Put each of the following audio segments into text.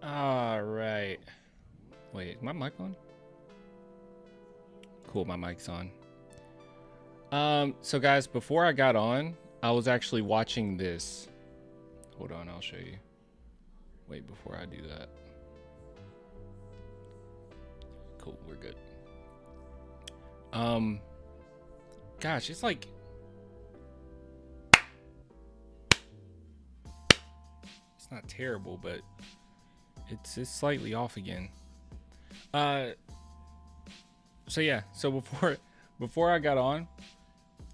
All right. Wait, my mic on? Cool, my mic's on. So guys, before I got on, I was actually watching this. Hold on, I'll show you. Wait, before I do that. Cool, we're good. Gosh, it's like it's not terrible, but it's slightly off again. So yeah, so before I got on,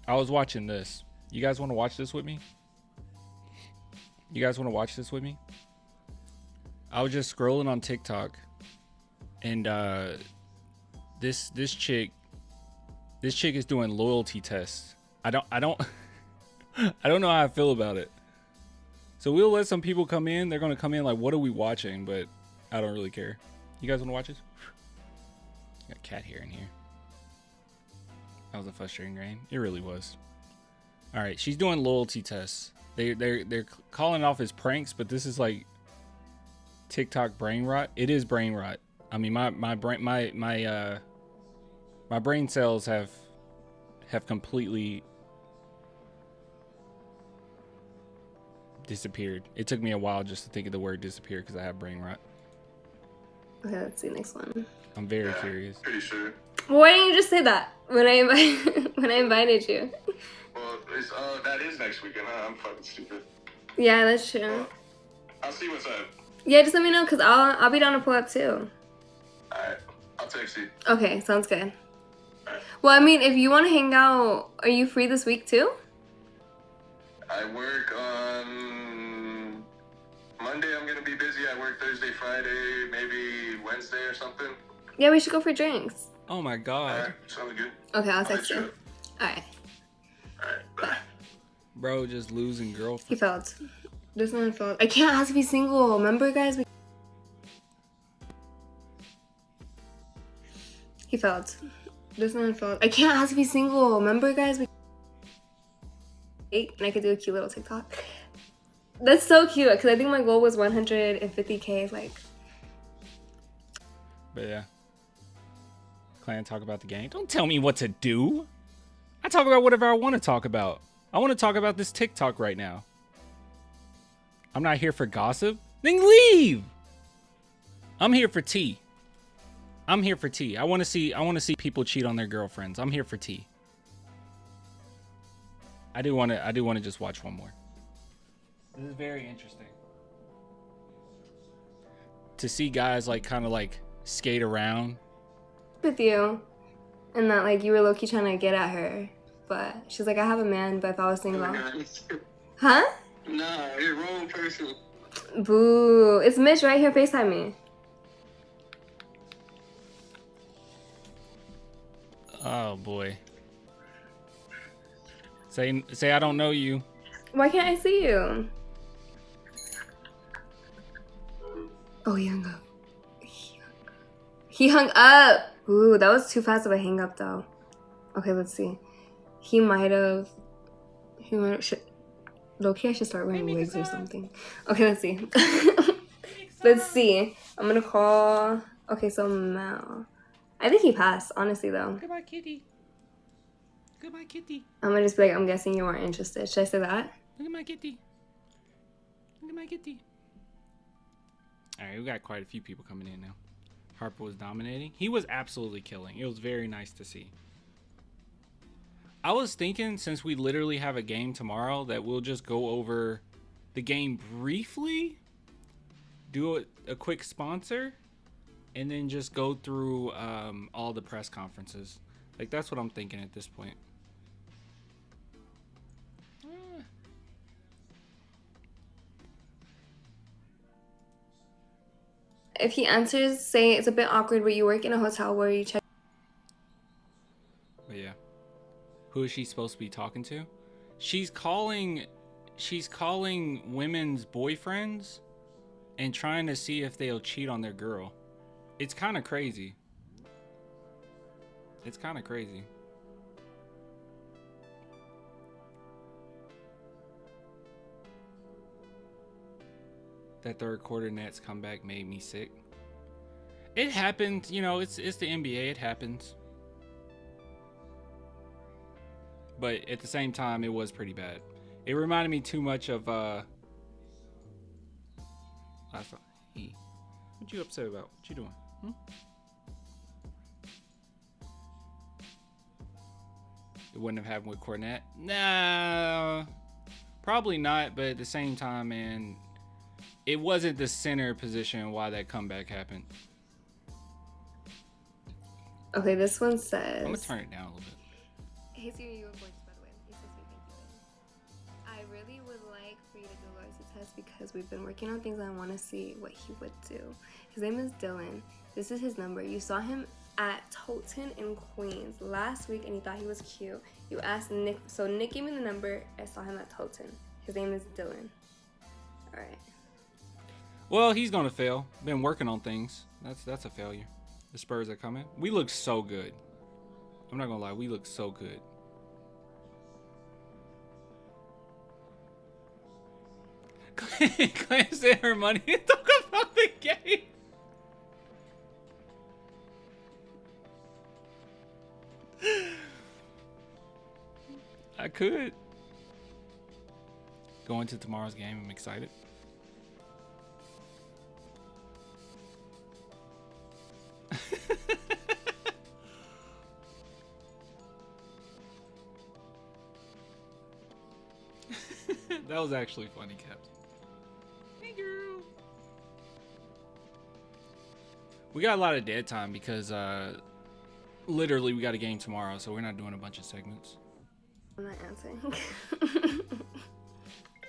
I was watching this. You guys want to watch this with me? You guys want to watch this with me? I was just scrolling on TikTok, and this chick is doing loyalty tests. I don't I don't know how I feel about it. So we'll let some people come in. They're gonna come in like, what are we watching? But I don't really care. You guys want to watch this? Got cat hair in here. That was a frustrating rain. It really was. All right, she's doing loyalty tests. They're calling it off as pranks, but this is like TikTok brain rot. It is brain rot. I mean, my brain cells have completely disappeared. It took me a while just to think of the word disappear because I have brain rot. Okay, let's see the next one. I'm very curious. Pretty sure. Why didn't you just say that when I invited you? Well, it's that is next weekend. Huh? I'm fucking stupid. Yeah, that's true. I'll see what's up. Yeah, just let me know because I'll be down to pull up too. Alright, I'll text you. Okay, sounds good. Alright. Well, I mean, if you want to hang out, are you free this week too? I work on Monday. I'm gonna be busy. I work Thursday, Friday, maybe Wednesday or something. Yeah, we should go for drinks. Oh my god. Alright, sounds good. Okay, I'll text you. Alright. Alright, bye. Bro, just losing He girlfriend. failed. This one failed. I can't ask to be single. Remember, guys? He failed. This one failed. I can't ask to be single. Remember, guys? And I could do a cute little TikTok. That's so cute because I think my goal was 150K. Like, But yeah. Clan talk about the game. Don't tell me what to do. I talk about whatever I want to talk about. I want to talk about this TikTok right now. I'm not here for gossip. Then leave. I'm here for tea. I'm here for tea. I want to see people cheat on their girlfriends. I'm here for tea. I do want to just watch one more. This is very interesting. To see guys like kind of like skate around with you. And that, like, you were low-key trying to get at her. But she's like, I have a man, but if I was single. Huh? Nah, you're wrong person. Boo. It's Mitch right here. FaceTime me. Oh boy. Say I don't know you. Why can't I see you? Oh, he hung up. He hung up. Ooh, that was too fast of a hang up though. Okay, let's see. He might have. Low-key, I should start wearing wigs or something. Okay, let's see. Let's see. I'm gonna call. Okay, so Mel. I think he passed, honestly though. Goodbye, kitty. Goodbye, kitty. I'm gonna just be like, I'm guessing you weren't interested. Should I say that? Look at my kitty. Look at my kitty. Alright, we got quite a few people coming in now. Harper was dominating. He was absolutely killing. It was very nice to see. I was thinking, since we literally have a game tomorrow, that we'll just go over the game briefly, do a quick sponsor, and then just go through all the press conferences. Like, that's what I'm thinking at this point. If he answers, say it's a bit awkward, but you work in a hotel where you check. But yeah. Who is she supposed to be talking to? She's calling women's boyfriends and trying to see if they'll cheat on their girl. It's kind of crazy. It's kind of crazy. That third quarter Nets comeback made me sick. It happens, you know, it's the NBA, it happens. But at the same time, it was pretty bad. It reminded me too much of what you upset about? What you doing? It wouldn't have happened with Cornette? Nah, probably not. But at the same time, man, it wasn't the center position why that comeback happened. Okay, this one says. I'm gonna turn it down a little bit. Hey Siri, you were voiced by the way. You're supposed to be thank you. I really would like for you to do loyalty test because we've been working on things and I want to see what he would do. His name is Dylan. This is his number. You saw him at Tolton in Queens last week and you thought he was cute. You asked Nick, so Nick gave me the number. I saw him at Tolton. His name is Dylan. All right. Well, he's gonna fail. Been working on things. That's a failure. The Spurs are coming. We look so good. I'm not gonna lie, we look so good. Claire said her money to talk about the game. I could. Going to tomorrow's game, I'm excited. That was actually funny, Cap. Hey, girl. We got a lot of dead time because literally we got a game tomorrow, so we're not doing a bunch of segments. I'm not answering.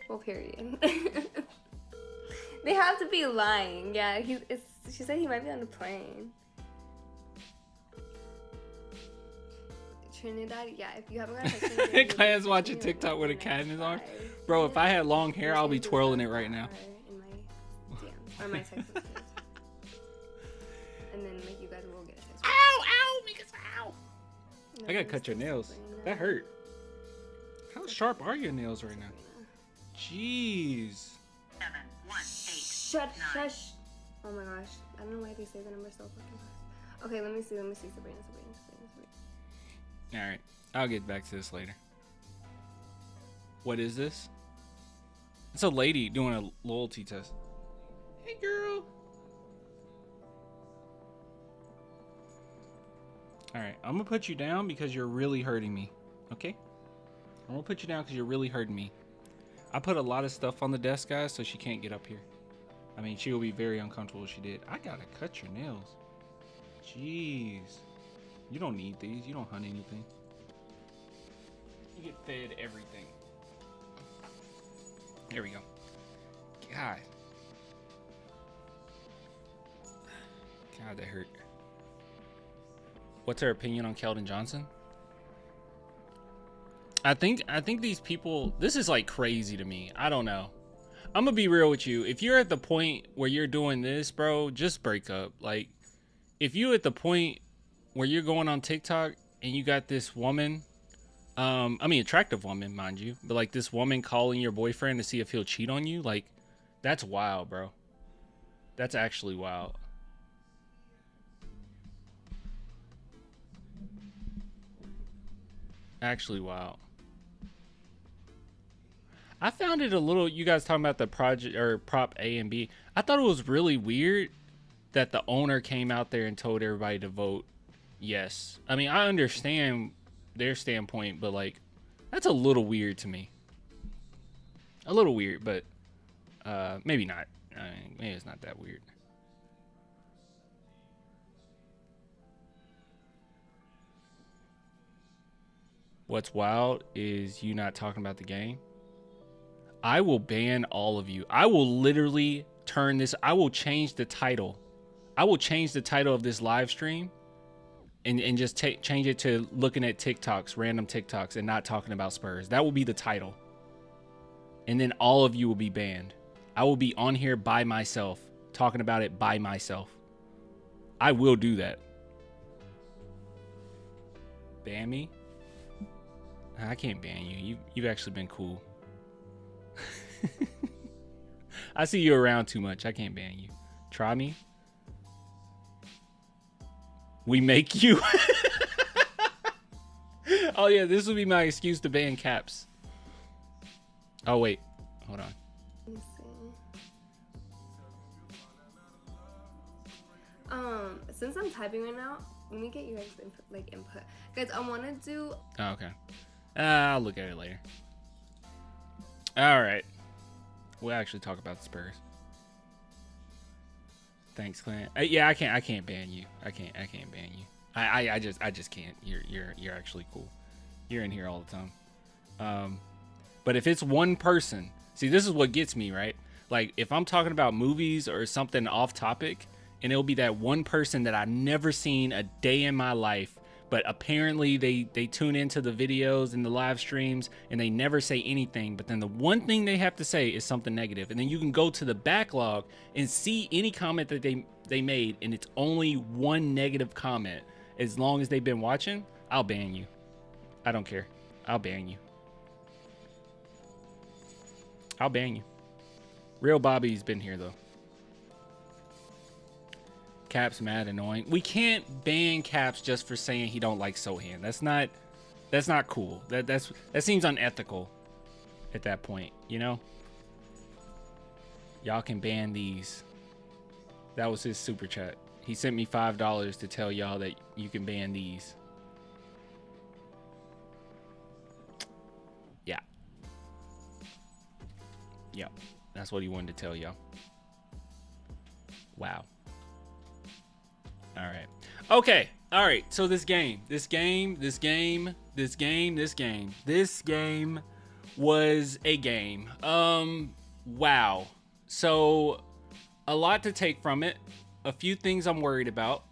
Well, period. They have to be lying. Yeah, she said he might be on the plane. Trinidad, yeah, if you haven't got a text, Claire's watching TikTok with a cat in his arm. Bro, if I had long hair, I'll be twirling it right now. In my DMs, or my text messages. And then like you guys will get a text. Ow, Mikas, ow! I gotta cut your nails. That hurt. How sharp are your nails right now? Jeez. 7, 1, 8, Shush. Oh my gosh. I don't know why they say the number so fucking fast. Okay, let me see, Sabrina. Alright, I'll get back to this later. What is this? It's a lady doing a loyalty test. Hey, girl. Alright, I'm gonna put you down because you're really hurting me. Okay? I'm gonna put you down because you're really hurting me. I put a lot of stuff on the desk, guys, so she can't get up here. I mean, she will be very uncomfortable if she did. I gotta cut your nails. Jeez. You don't need these. You don't hunt anything. You get fed everything. There we go. God. God, that hurt. What's her opinion on Keldon Johnson? I think these people, this is like crazy to me. I don't know. I'm gonna be real with you. If you're at the point where you're doing this, bro, just break up. Like, if you at the point where you're going on TikTok and you got this woman, I mean, attractive woman, mind you, but like this woman calling your boyfriend to see if he'll cheat on you, like, that's wild, bro. That's actually wild. Actually wild. I found it a little, you guys talking about the project or prop A and B. I thought it was really weird that the owner came out there and told everybody to vote yes. I mean, I understand their standpoint, but like, that's a little weird to me. A little weird, but maybe not. I mean, maybe it's not that weird. What's wild is you not talking about the game. I will ban all of you. I will literally turn this. I will change the title I will change the title of this live stream and just change it to looking at TikToks, random TikToks, and not talking about Spurs. That will be the title. And then all of you will be banned. I will be on here by myself, talking about it by myself. I will do that. Ban me? I can't ban you. You've actually been cool. I see you around too much. I can't ban you. Try me. We make you. Oh yeah, this would be my excuse to ban Caps. Oh wait, hold on. Let me see. Since I'm typing right now, let me get your guys' input. Guys, I want to do. Oh, okay. I'll look at it later. All right. We'll actually talk about the Spurs. Thanks, Clint. Yeah, I can't ban you. I can't ban you. I just can't. You're actually cool. You're in here all the time. But if it's one person, see, this is what gets me, right? Like if I'm talking about movies or something off topic, and it'll be that one person that I've never seen a day in my life, but apparently they tune into the videos and the live streams and they never say anything, but then the one thing they have to say is something negative. And then you can go to the backlog and see any comment that they made, and it's only one negative comment. As long as they've been watching, I'll ban you. I don't care. I'll ban you. I'll ban you. Real Bobby's been here though. Cap's mad annoying. We can't ban Caps just for saying he don't like Sohan. That's not cool. That seems unethical at that point, you know? Y'all can ban these. That was his super chat. He sent me $5 to tell y'all that you can ban these. Yeah. Yep. That's what he wanted to tell y'all. Wow. All right. Okay. All right. So this game was a game. Wow. So a lot to take from it. A few things I'm worried about,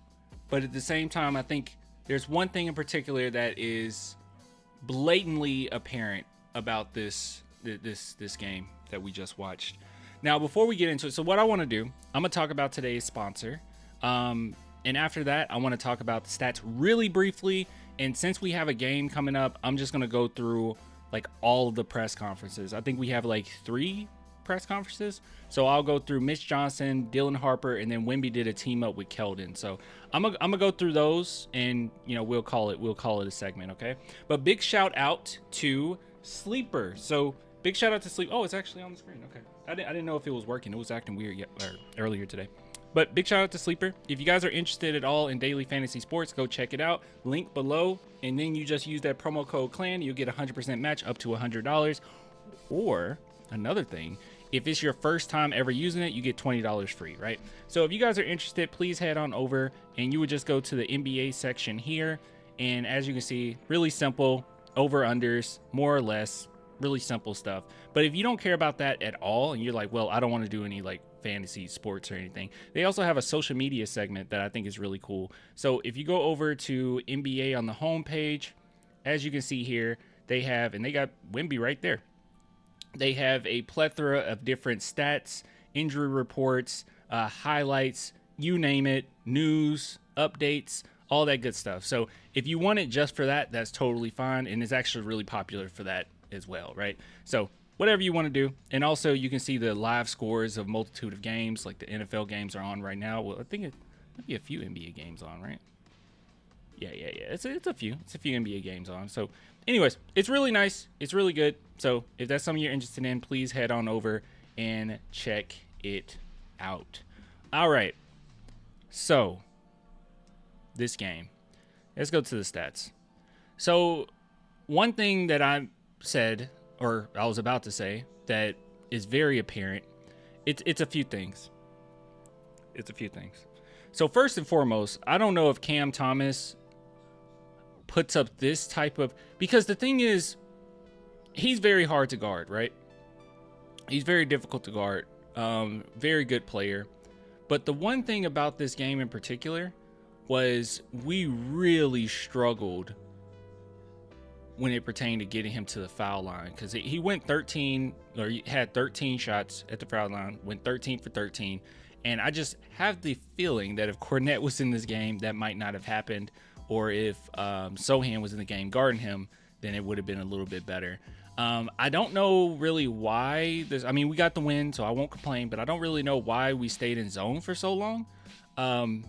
but at the same time, I think there's one thing in particular that is blatantly apparent about this game that we just watched. Now, before we get into it, so what I want to do, I'm gonna talk about today's sponsor. And after that, I want to talk about the stats really briefly. And since we have a game coming up, I'm just going to go through like all of the press conferences. I think we have like 3 press conferences. So I'll go through Mitch Johnson, Dylan Harper, and then Wemby did a team up with Keldon. So I'm gonna go through those, and you know, we'll call it a segment, okay? But big shout out to Sleeper. So big shout out to Sleep. Oh, it's actually on the screen. Okay. I didn't know if it was working. It was acting weird earlier today. But big shout out to Sleeper. If you guys are interested at all in daily fantasy sports, go check it out. Link below. And then you just use that promo code CLAN. You'll get a 100% match up to $100. Or another thing, if it's your first time ever using it, you get $20 free, right? So if you guys are interested, please head on over and you would just go to the NBA section here. And as you can see, really simple over-unders, more or less, really simple stuff. But if you don't care about that at all and you're like, well, I don't want to do any like fantasy sports or anything, they also have a social media segment that I think is really cool. So if you go over to NBA on the home page, as you can see here, they have, and they got Wemby right there. They have a plethora of different stats, injury reports, highlights, you name it, news, updates, all that good stuff. So if you want it just for that, that's totally fine. And it's actually really popular for that as well, right? So whatever you want to do. And also you can see the live scores of multitude of games, like the NFL games are on right now. Well, I think it might be a few NBA games on, right? Yeah. It's a few NBA games on. So anyways, it's really nice. It's really good. So if that's something you're interested in, please head on over and check it out. All right. So this game, let's go to the stats. So one thing that I said, or I was about to say, that is very apparent, it's a few things. It's a few things. So first and foremost, I don't know if Cam Thomas puts up this type of, because the thing is, he's very hard to guard, right? He's very difficult to guard. Very good player. But the one thing about this game in particular was we really struggled when it pertained to getting him to the foul line, because he went 13, or he had 13 shots at the foul line, went 13 for 13. And I just have the feeling that if Cornette was in this game, that might not have happened. Or if Sohan was in the game guarding him, then it would have been a little bit better. I don't know really why this. I mean, we got the win, so I won't complain. But I don't really know why we stayed in zone for so long. I don't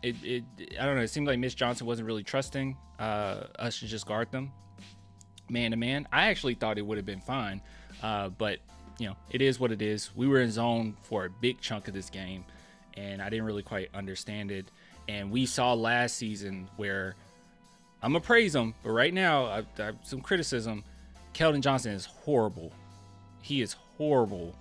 know. It seemed like Mitch Johnson wasn't really trusting us to just guard them man to man. I actually thought it would have been fine, but it is what it is. We were in zone for a big chunk of this game, and I didn't really quite understand it. And we saw last season where I'm gonna praise him, but right now I have some criticism. Keldon Johnson is horrible. He is horrible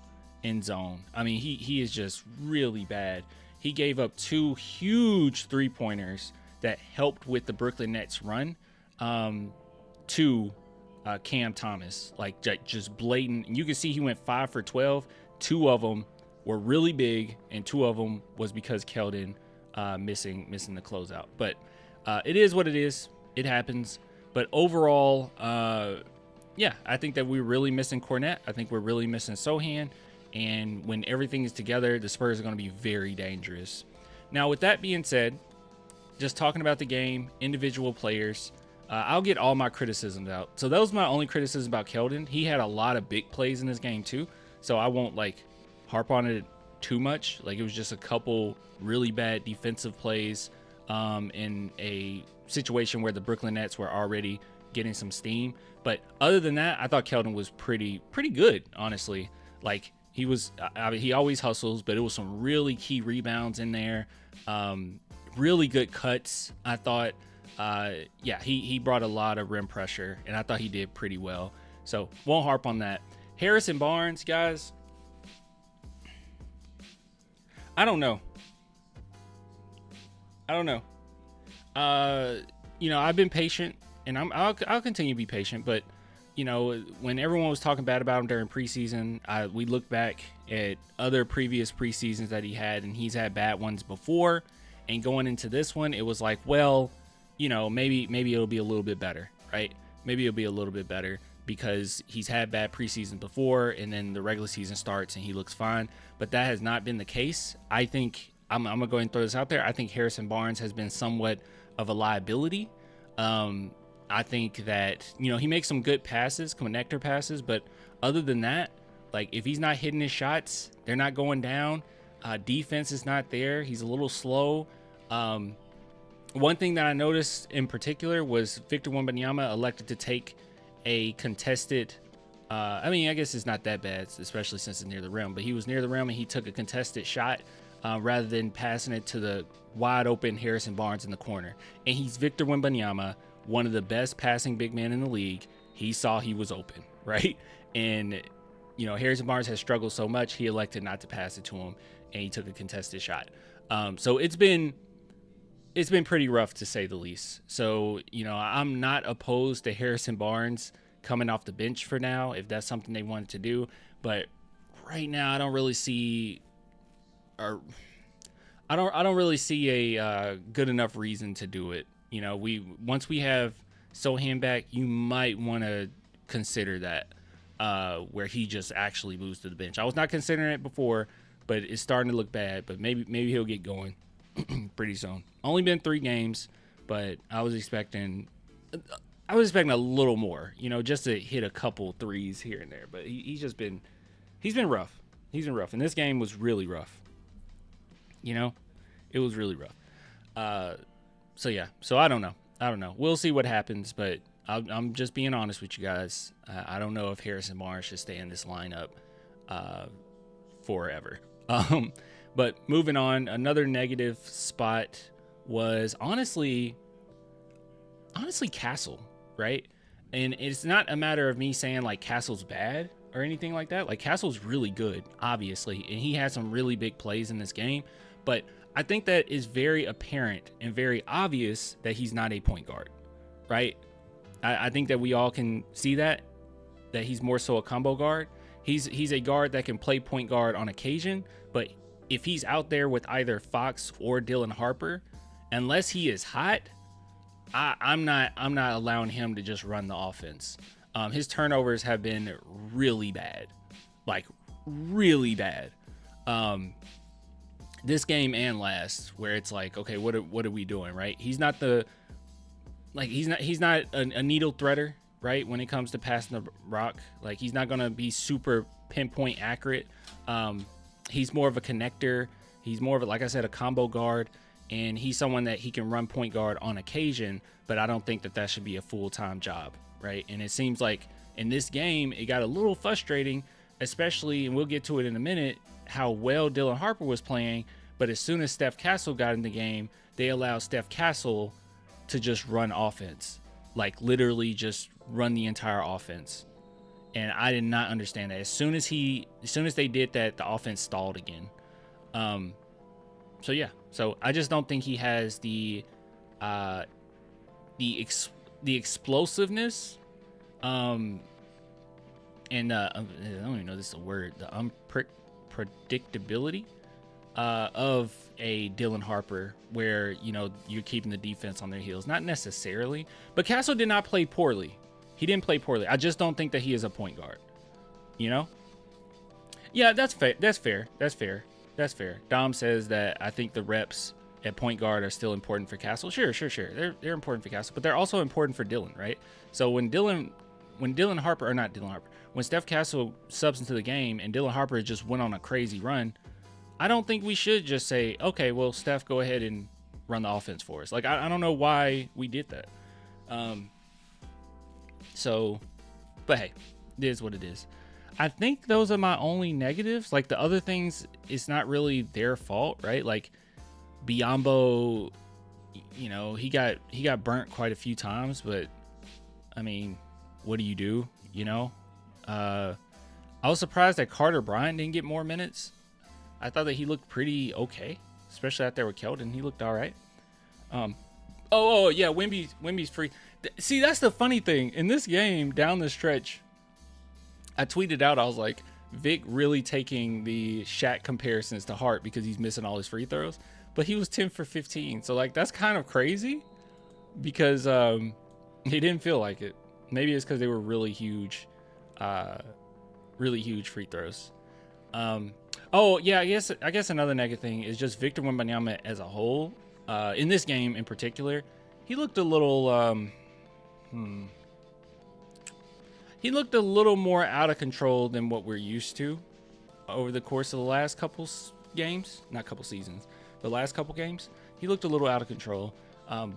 in zone. I mean, he is just really bad. He gave up 2 huge 3-pointers that helped with the Brooklyn Nets run to Cam Thomas. Like, just blatant. You can see he went 5 for 12. 2 of them were really big, and 2 of them was because Keldon missing the closeout. But it is what it is. It happens. But overall, I think that we're really missing Cornette. I think we're really missing Sohan. And when everything is together, the Spurs are going to be very dangerous. Now, with that being said, just talking about the game, individual players, I'll get all my criticisms out. So that was my only criticism about Keldon. He had a lot of big plays in this game too. So I won't harp on it too much. It was just a couple really bad defensive plays in a situation where the Brooklyn Nets were already getting some steam. But other than that, I thought Keldon was pretty good, honestly. He always hustles, but it was some really key rebounds in there. Really good cuts. I thought, he brought a lot of rim pressure, and I thought he did pretty well. So won't harp on that. Harrison Barnes, guys. I don't know. I've been patient, and I'll continue to be patient, but when everyone was talking bad about him during preseason, we look back at other previous preseasons that he had, and he's had bad ones before. And going into this one, it was like, well, maybe it'll be a little bit better, right? Maybe it'll be a little bit better because he's had bad preseason before, and then the regular season starts and he looks fine. But that has not been the case. I think I'm gonna go ahead and throw this out there. I think Harrison Barnes has been somewhat of a liability. I think that, he makes some good passes, connector passes, but other than that, if he's not hitting his shots, they're not going down. Defense is not there. He's a little slow. One thing that I noticed in particular was Victor Wembanyama elected to take a contested, I guess it's not that bad, especially since it's near the rim, but he was near the rim and he took a contested shot rather than passing it to the wide open Harrison Barnes in the corner. And he's Victor Wembanyama, one of the best passing big men in the league. He saw he was open, right? And, Harrison Barnes has struggled so much, he elected not to pass it to him, and he took a contested shot. So it's been pretty rough, to say the least. So, I'm not opposed to Harrison Barnes coming off the bench for now, if that's something they wanted to do. But right now, I don't really see a good enough reason to do it. Once we have Sohan back, you might want to consider that, where he just actually moves to the bench. I was not considering it before, but it's starting to look bad. But maybe he'll get going pretty soon. Only been 3 games, but I was expecting a little more. Just to hit a couple threes here and there. But he's been rough. He's been rough, and this game was really rough. It was really rough. So I don't know. We'll see what happens, but I'm just being honest with you guys. I don't know if Harrison Barnes should stay in this lineup forever. But moving on, another negative spot was honestly Castle, right? And it's not a matter of me saying Castle's bad or anything like that. Castle's really good, obviously, and he had some really big plays in this game, but I think that is very apparent and very obvious that he's not a point guard, right? I think that we all can see that he's more so a combo guard. He's a guard that can play point guard on occasion, but if he's out there with either Fox or Dylan Harper, unless he is hot, I'm not allowing him to just run the offense. His turnovers have been really bad, like really bad. This game and last, where it's like, okay, what are we doing, right? He's not a needle threader, right? When it comes to passing the rock, like he's not gonna be super pinpoint accurate. He's more of a connector. He's more of like I said, a combo guard, and he's someone that he can run point guard on occasion. But I don't think that should be a full-time job, right? And it seems like in this game, it got a little frustrating, especially, and we'll get to it in a minute, how well Dylan Harper was playing. But as soon as Steph Castle got in the game, they allowed Steph Castle to just run offense, like literally just run the entire offense. And I did not understand that. As soon as they did that, the offense stalled again. So yeah, so I just don't think he has the explosiveness, and I don't even know this is a word, the unpredictability of a Dylan Harper, where, you know, you're keeping the defense on their heels. Not necessarily, but Castle did not play poorly. He didn't play poorly. I just don't think that he is a point guard, you know? Yeah, that's fair. Dom says that I think the reps at point guard are still important for Castle. Sure. They're important for Castle, but they're also important for Dylan, right? So when Steph Castle subs into the game and Dylan Harper just went on a crazy run, I don't think we should just say, okay, well, Steph, go ahead and run the offense for us. Like, I don't know why we did that. But hey, it is what it is. I think those are my only negatives. Like, the other things, it's not really their fault, right? Like, Biyombo, you know, he got burnt quite a few times, but I mean, what do you do? You know, I was surprised that Carter Bryant didn't get more minutes. I thought that he looked pretty okay, especially out there with Keldon. He looked all right. Oh yeah, Wemby's free. See, that's the funny thing in this game down the stretch. I tweeted out, I was like, Vic really taking the Shaq comparisons to heart because he's missing all his free throws, but he was 10 for 15. So like, that's kind of crazy because he didn't feel like it. Maybe it's because they were really huge free throws. Oh yeah, I guess another negative thing is just Victor Wembanyama as a whole. In this game in particular, he looked a little more out of control than what we're used to over the course of the last couple games, not couple seasons, the last couple games. He looked a little out of control,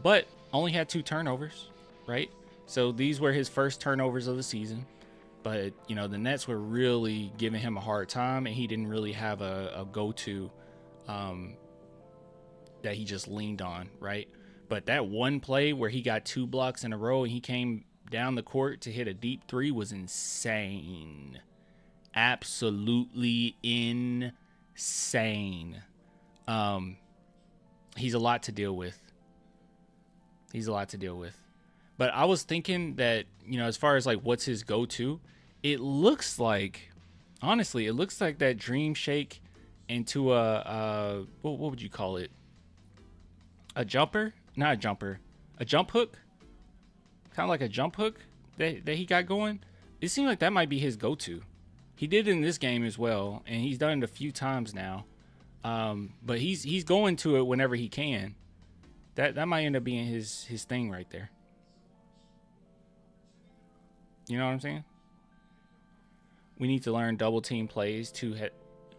but only had 2 turnovers, right? So these were his first turnovers of the season. But, you know, the Nets were really giving him a hard time, and he didn't really have a go-to that he just leaned on, right? But that one play where he got 2 blocks in a row and he came down the court to hit a deep 3 was insane. Absolutely insane. He's a lot to deal with. But I was thinking that, you know, as far as like what's his go-to, it looks like that dream shake into a what would you call it? A jumper? Not a jumper. A jump hook? Kind of like a jump hook that he got going. It seemed like that might be his go-to. He did it in this game as well, and he's done it a few times now. But he's going to it whenever he can. That might end up being his thing right there. You know what I'm saying? We need to learn double team plays to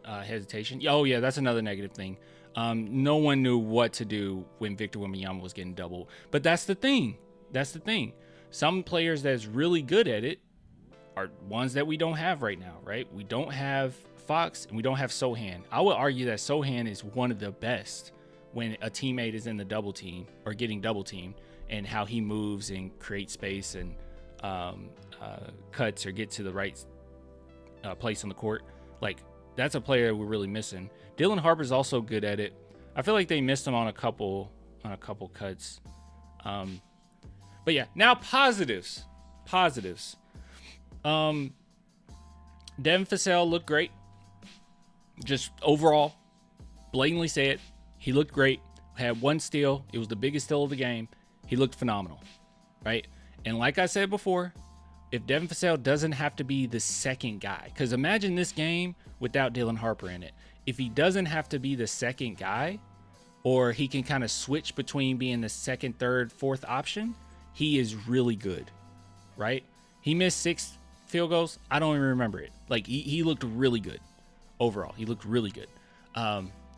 hesitation. Oh yeah, that's another negative thing. No one knew what to do when Victor Wembanyama was getting doubled. But that's the thing. Some players that's really good at it are ones that we don't have right now, right? We don't have Fox and we don't have Sohan. I would argue that Sohan is one of the best when a teammate is in the double team or getting double teamed, and how he moves and creates space and cuts or get to the right place on the court. Like, that's a player we're really missing. Dylan Harper's also good at it. I feel like they missed him on a couple cuts. But yeah, now positives. Devin Vassell looked great. Just overall, blatantly say it. He looked great. Had one steal. It was the biggest steal of the game. He looked phenomenal, right? And like I said before, if Devin Vassell doesn't have to be the second guy, because imagine this game without Dylan Harper in it. If he doesn't have to be the second guy, or he can kind of switch between being the second, third, fourth option, he is really good, right? He missed 6 field goals. I don't even remember it. Like, he looked really good overall. He looked really good.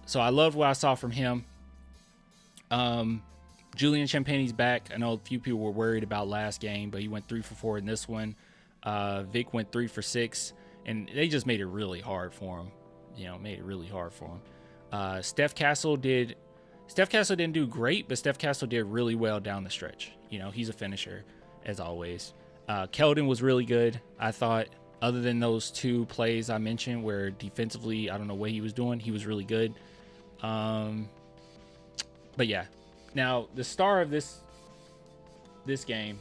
So I loved what I saw from him. Julian Champagne's back. I know a few people were worried about last game, but he went 3 for 4 in this one. Vic went 3 for 6, and they just made it really hard for him. Steph Castle didn't do great, but Steph Castle did really well down the stretch. He's a finisher, as always. Keldon was really good, I thought. Other than those 2 plays I mentioned where defensively, I don't know what he was doing. He was really good. But yeah. Now, the star of this game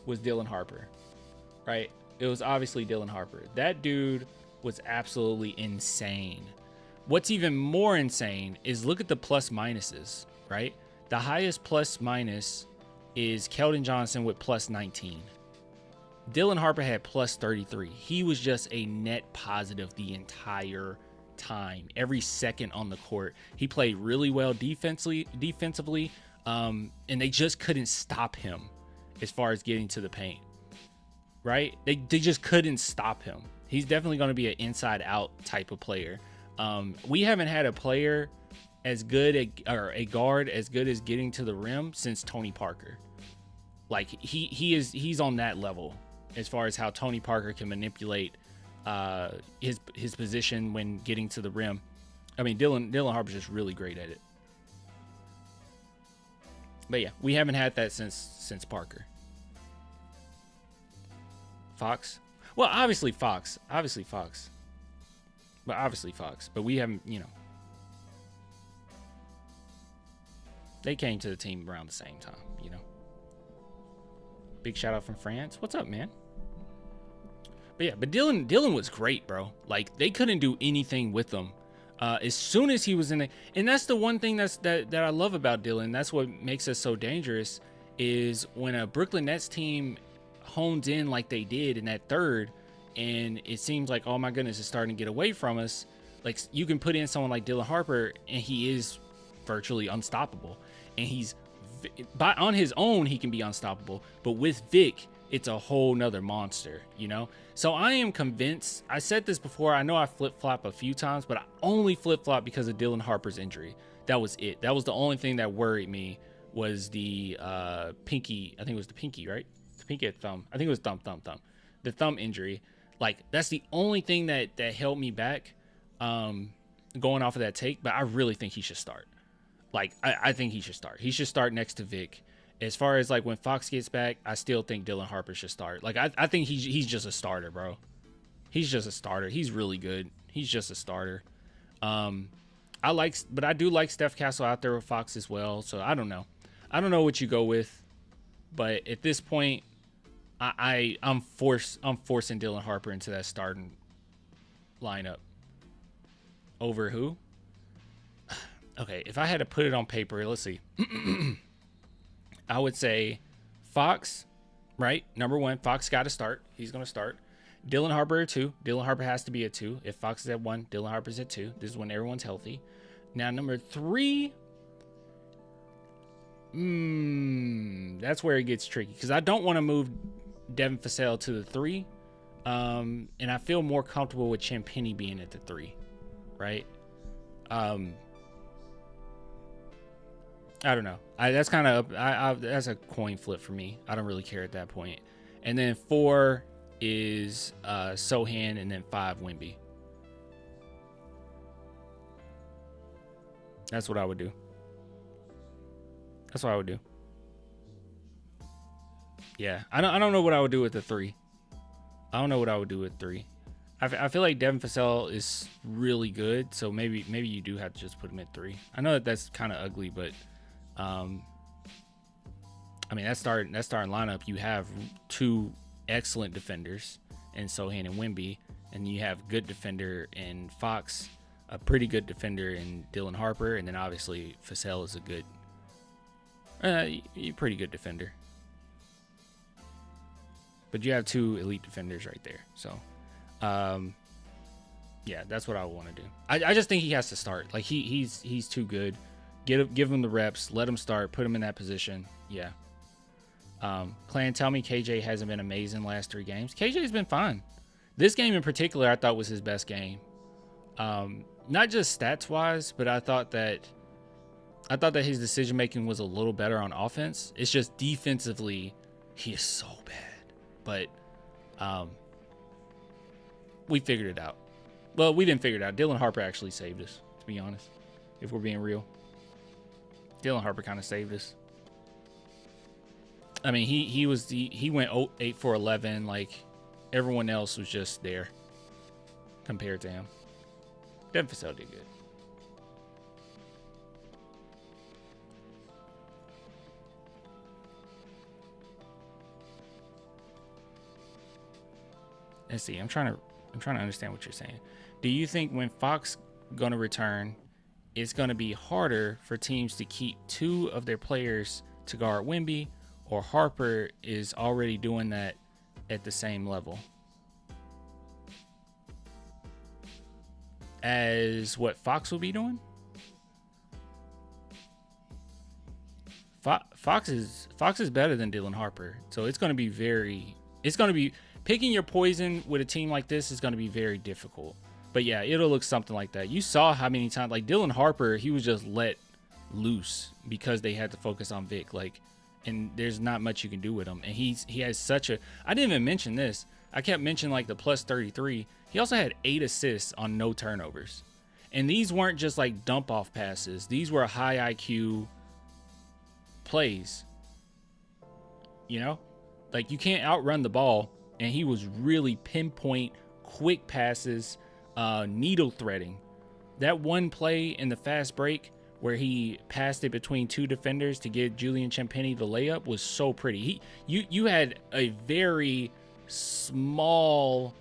was Dylan Harper, right? It was obviously Dylan Harper. That dude was absolutely insane. What's even more insane is look at the plus minuses, right? The highest plus minus is Keldon Johnson with plus 19. Dylan Harper had plus 33. He was just a net positive the entire time, every second on the court. He played really well defensively, and they just couldn't stop him as far as getting to the paint, right? They just couldn't stop him. He's definitely going to be an inside-out type of player. We haven't had a player as good, or a guard as good as getting to the rim since Tony Parker. Like, he's on that level as far as how Tony Parker can manipulate his position when getting to the rim. I mean, Dylan Harper's just really great at it. But yeah, we haven't had that since Parker. Fox? Well, obviously Fox. But we haven't, they came to the team around the same time, Big shout out from France. What's up, man? But yeah, but Dylan was great, bro. Like, they couldn't do anything with him. As soon as he was in it, and that's the one thing that I love about Dylan. That's what makes us so dangerous, is when a Brooklyn Nets team hones in like they did in that third, and it seems like, oh my goodness, it's starting to get away from us. Like, you can put in someone like Dylan Harper, and he is virtually unstoppable. And on his own, he can be unstoppable. But with Vic, it's a whole nother monster, So I am convinced. I said this before. I know I flip-flop a few times, but I only flip-flop because of Dylan Harper's injury. That was it. That was the only thing that worried me, was the pinky. I think it was the pinky, right? The pinky at thumb. I think it was thumb. The thumb injury. Like, that's the only thing that held me back going off of that take. But I really think he should start. Like, I think he should start. He should start next to Vic. As far as, like, when Fox gets back, I still think Dylan Harper should start. Like, I think he's just a starter, bro. He's just a starter. He's really good. He's just a starter. But I do like Steph Castle out there with Fox as well. So I don't know. I don't know what you go with, but at this point, I'm forcing Dylan Harper into that starting lineup. Over who? Okay, if I had to put it on paper, let's see. I would say Fox, right? Number 1, Fox got to start. He's going to start. Dylan Harper at 2. Dylan Harper has to be at 2. If Fox is at 1, Dylan Harper's at 2. This is when everyone's healthy. Now, number 3, that's where it gets tricky, because I don't want to move Devin Vassell to the 3. And I feel more comfortable with Champagnie being at the 3, right? I don't know. That's kind of that's a coin flip for me. I don't really care at that point. And then 4 is Sohan, and then 5 Wemby. That's what I would do. Yeah, I don't know what I would do with the 3. I feel like Devin Vassell is really good, so maybe you do have to just put him at 3. I know that's kind of ugly, but I mean, that starting lineup, you have 2 excellent defenders in Sohan and Wemby, and you have good defender in Fox. a pretty good defender in Dylan Harper, and then obviously Fasell is a good, pretty good defender. But you have 2 elite defenders right there. So, yeah, that's what I want to do. I just think he has to start. Like he's too good. Give him the reps. Let him start. Put him in that position. Yeah. Clan, tell me KJ hasn't been amazing last 3 games. KJ's been fine. This game in particular, I thought was his best game. Not just stats wise, but I thought that his decision making was a little better on offense. It's just defensively, he is so bad. But we figured it out. Well, we didn't figure it out. Dylan Harper actually saved us, to be honest. If we're being real, Dylan Harper kind of saved us. I mean, he went 8 for 11. Like everyone else was just there compared to him. Devin Fasell did good. Let's see. I'm trying to understand what you're saying. Do you think when Fox gonna return, it's gonna be harder for teams to keep 2 of their players to guard Wemby, or Harper is already doing that at the same level as what Fox will be doing? Fox is better than Dylan Harper, so it's gonna be picking your poison with a team like this is going to be very difficult. But yeah, it'll look something like that. You saw how many times, like Dylan Harper, he was just let loose because they had to focus on Vic. Like, and there's not much you can do with him. And he has such a, I didn't even mention this. I kept mentioning like the plus 33. He also had 8 assists on no turnovers. And these weren't just like dump off passes. These were high IQ plays. You know, like you can't outrun the ball. And he was really pinpoint, quick passes, needle threading. That one play in the fast break where he passed it between 2 defenders to give Julian Champagnie the layup was so pretty. You had a very small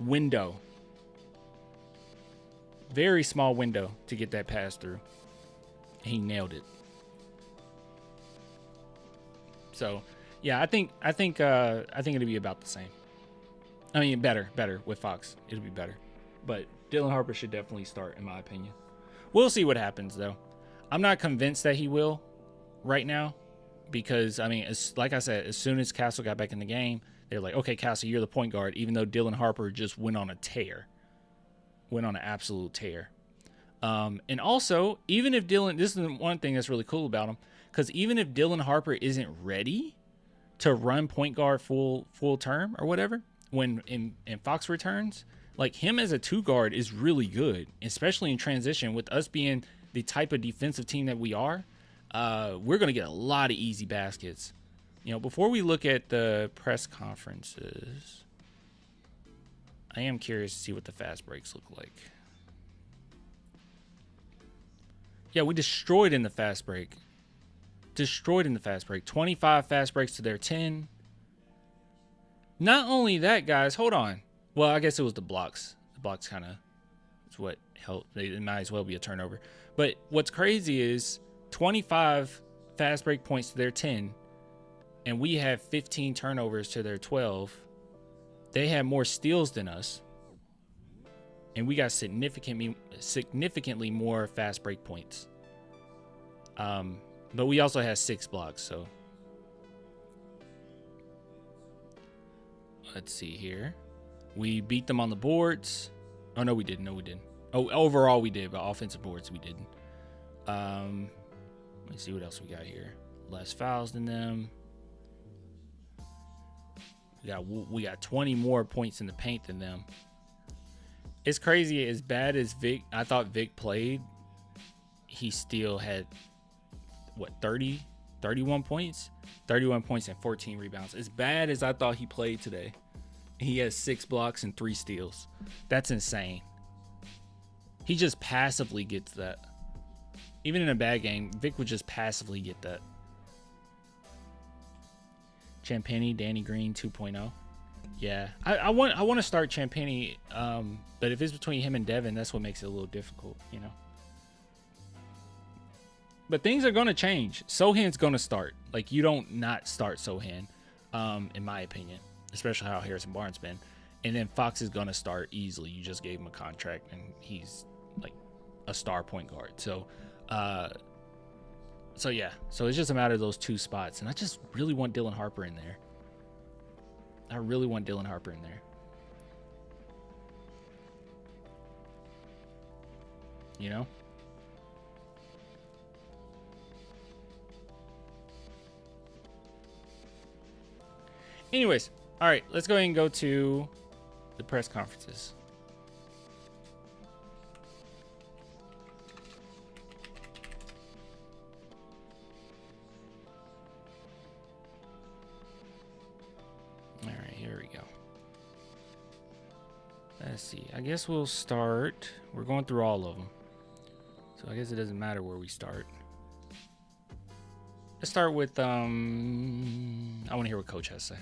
window. Very small window to get that pass through. He nailed it. So, yeah, I think it'll be about the same. I mean, better with Fox. It'll be better. But Dylan Harper should definitely start, in my opinion. We'll see what happens, though. I'm not convinced that he will right now because, I mean, like I said, as soon as Castle got back in the game, they're like, okay, Castle, you're the point guard, even though Dylan Harper just went on a tear. Went on an absolute tear. And also, even if Dylan, this is one thing that's really cool about him, because even if Dylan Harper isn't ready to run point guard full term or whatever, when Fox returns, like him as a 2 guard is really good, especially in transition. With us being the type of defensive team that we are, we're going to get a lot of easy baskets. You know, before we look at the press conferences, I am curious to see what the fast breaks look like. Yeah, we destroyed in the fast break. 25 fast breaks to their 10. Not only that, guys, hold on. Well, I guess it was the blocks. The blocks kind of is what helped. It might as well be a turnover. But what's crazy is 25 fast break points to their 10, and we have 15 turnovers to their 12. They had more steals than us, and we got significantly more fast break points. But we also had 6 blocks, so let's see here. We beat them on the boards. Oh, no, we didn't. Oh, overall we did, but offensive boards we didn't. Let me see what else we got here. Less fouls than them. We got 20 more points in the paint than them. It's crazy. As bad as I thought Vic played, he still had, 31 points? 31 points and 14 rebounds. As bad as I thought he played today, he has 6 blocks and 3 steals. That's insane. He just passively gets that. Even in a bad game, Vic would just passively get that. Champagnie, Danny Green 2.0. Yeah, I want to start Champagny, but if it's between him and Devin, that's what makes it a little difficult, you know. But things are gonna change. Sohan's gonna start. Like, you don't not start Sohan, in my opinion, especially how Harrison Barnes been. And then Fox is gonna start easily. You just gave him a contract, and he's like a star point guard. So yeah. So it's just a matter of those two spots, and I just really want Dylan Harper in there. I really want Dylan Harper in there. You know? Anyways, all right, let's go ahead and go to the press conferences. All right, here we go. Let's see. I guess we'll start. We're going through all of them. So I guess it doesn't matter where we start. Let's start with, I want to hear what Coach has to say.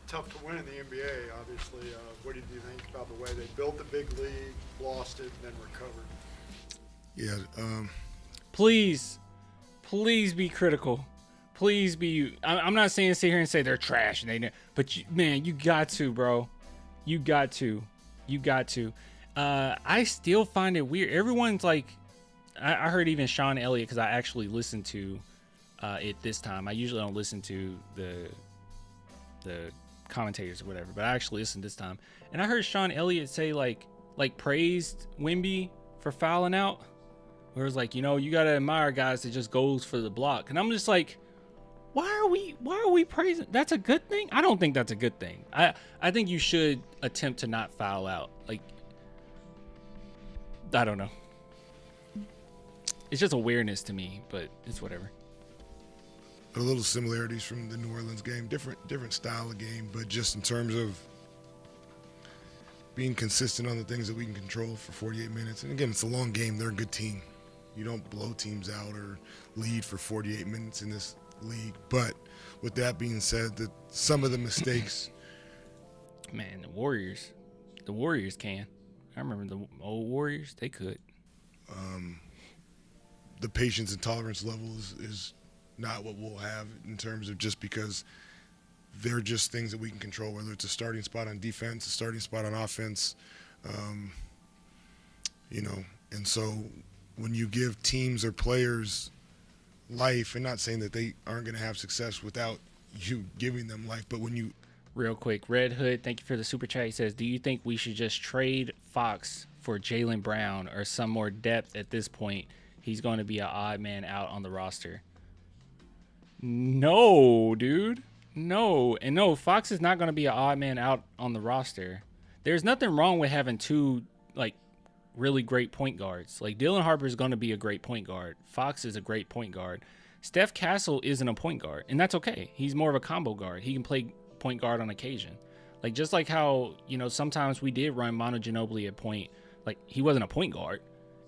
Tough to win in the NBA, obviously. What did you think about the way they built the big league, lost it, and then recovered? Yeah. Please be critical. Please be. I'm not saying sit here and say they're trash, and but man, you got to, bro. You got to. I still find it weird. Everyone's like, I heard even Sean Elliott, because I actually listened to it this time. I usually don't listen to the commentators or whatever, but I actually listened this time, and I heard Sean Elliott say like praised Wemby for fouling out, where it's like, you know, you gotta admire guys that just goes for the block, and I'm just like, why are we praising? That's a good thing? I don't think that's a good thing. I think you should attempt to not foul out. Like, I don't know. It's just awareness to me, but it's whatever. A little similarities from the New Orleans game, different style of game, but just in terms of being consistent on the things that we can control for 48 minutes. And again, it's a long game. They're a good team. You don't blow teams out or lead for 48 minutes in this league. But with that being said, that some of the mistakes, man, the Warriors can. I remember the old Warriors, they could. The patience and tolerance level is not what we'll have, in terms of just because they're just things that we can control, whether it's a starting spot on defense, a starting spot on offense, you know. And so when you give teams or players life, and not saying that they aren't going to have success without you giving them life, but when you... Real quick, Red Hood, thank you for the super chat. He says, do you think we should just trade Fox for Jaylen Brown or some more depth at this point? He's going to be an odd man out on the roster. No, dude. No. And no, Fox is not going to be an odd man out on the roster. There's nothing wrong with having two, like, really great point guards. Like, Dylan Harper is going to be a great point guard. Fox is a great point guard. Steph Castle isn't a point guard, and that's okay. He's more of a combo guard. He can play point guard on occasion. Like, just like how, you know, sometimes we did run Manu Ginobili at point. Like, he wasn't a point guard,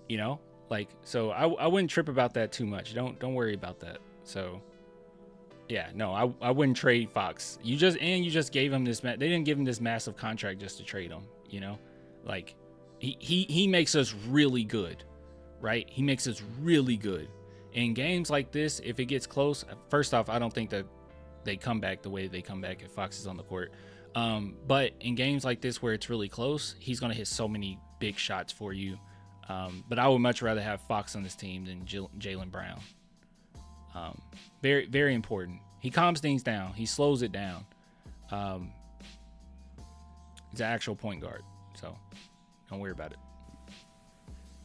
you know? Like, so I wouldn't trip about that too much. Don't worry about that. So... yeah, no, I wouldn't trade Fox. You just gave him this. They didn't give him this massive contract just to trade him. You know, like he makes us really good, right? He makes us really good. In games like this, if it gets close, first off, I don't think that they come back the way they come back if Fox is on the court. But in games like this where it's really close, he's gonna hit so many big shots for you. But I would much rather have Fox on this team than Jaylen Brown. Very, very important. He calms things down. He slows it down. He's an actual point guard, so don't worry about it.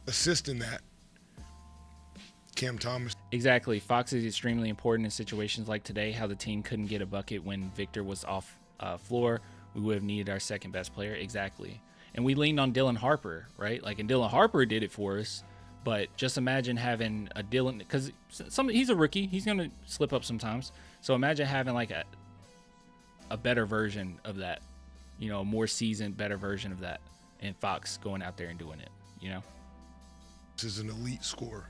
Assist in that, Cam Thomas. Exactly. Fox is extremely important in situations like today, how the team couldn't get a bucket when Victor was off floor. We would have needed our second best player. Exactly. And we leaned on Dylan Harper, right? Like, and Dylan Harper did it for us. But just imagine having a Dylan, because he's a rookie. He's going to slip up sometimes. So imagine having like a better version of that, you know, a more seasoned, better version of that. and Fox going out there and doing it, you know? This is an elite scorer.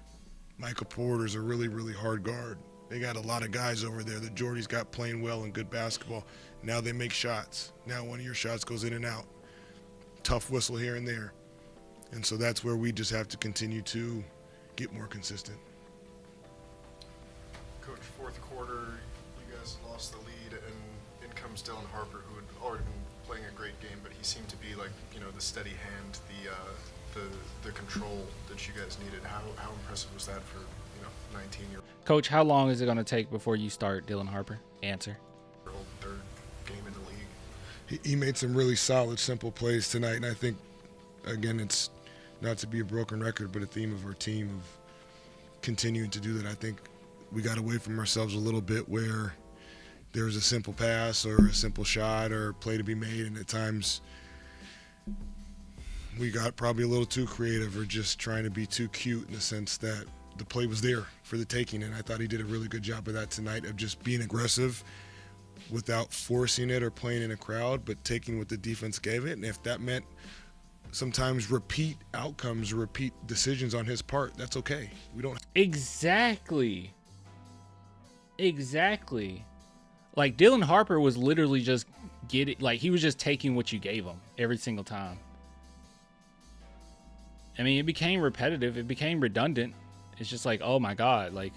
Michael Porter's a really, really hard guard. They got a lot of guys over there that Jordy's got playing well and good basketball. Now they make shots. Now one of your shots goes in and out. Tough whistle here and there. And so that's where we just have to continue to get more consistent. Coach, fourth quarter, you guys lost the lead, and in comes Dylan Harper, who had already been playing a great game, but he seemed to be like, the steady hand, the control that you guys needed. How impressive was that for 19-year-old Coach, how long is it going to take before you start Dylan Harper? Answer. third game in the league? He made some really solid, simple plays tonight, and I think, again, it's not to be a broken record, but a theme of our team of continuing to do that. I think we got away from ourselves a little bit where there was a simple pass or a simple shot or play to be made, and at times we got probably a little too creative or just trying to be too cute in the sense that the play was there for the taking, and I thought he did a really good job of that tonight, of just being aggressive without forcing it or playing in a crowd, but taking what the defense gave it. And if that meant sometimes repeat outcomes or repeat decisions on his part, that's okay. We don't. Exactly. Like, Dylan Harper was literally just he was just taking what you gave him every single time. I mean, it became repetitive. It became redundant. It's just like, oh my God, like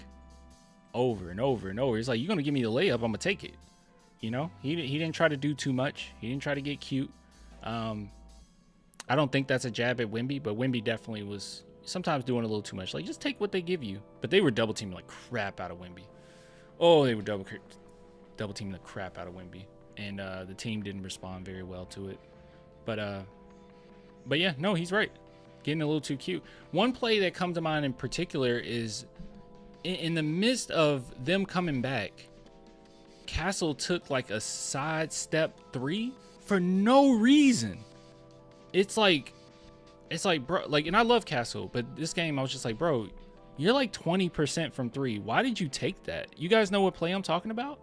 over and over and over. It's like, you're going to give me the layup, I'm going to take it. He didn't try to do too much. He didn't try to get cute. I don't think that's a jab at Wemby, but Wemby definitely was sometimes doing a little too much. Like, just take what they give you. But they were double teaming like crap out of Wemby. Oh, they were double teaming the crap out of Wemby. And the team didn't respond very well to it. But yeah, no, he's right. Getting a little too cute. One play that comes to mind in particular is in the midst of them coming back, Castle took like a sidestep three for no reason. It's like, bro, like, and I love Castle, but this game I was just like, bro, you're like 20% from three. Why did you take that? You guys know what play I'm talking about?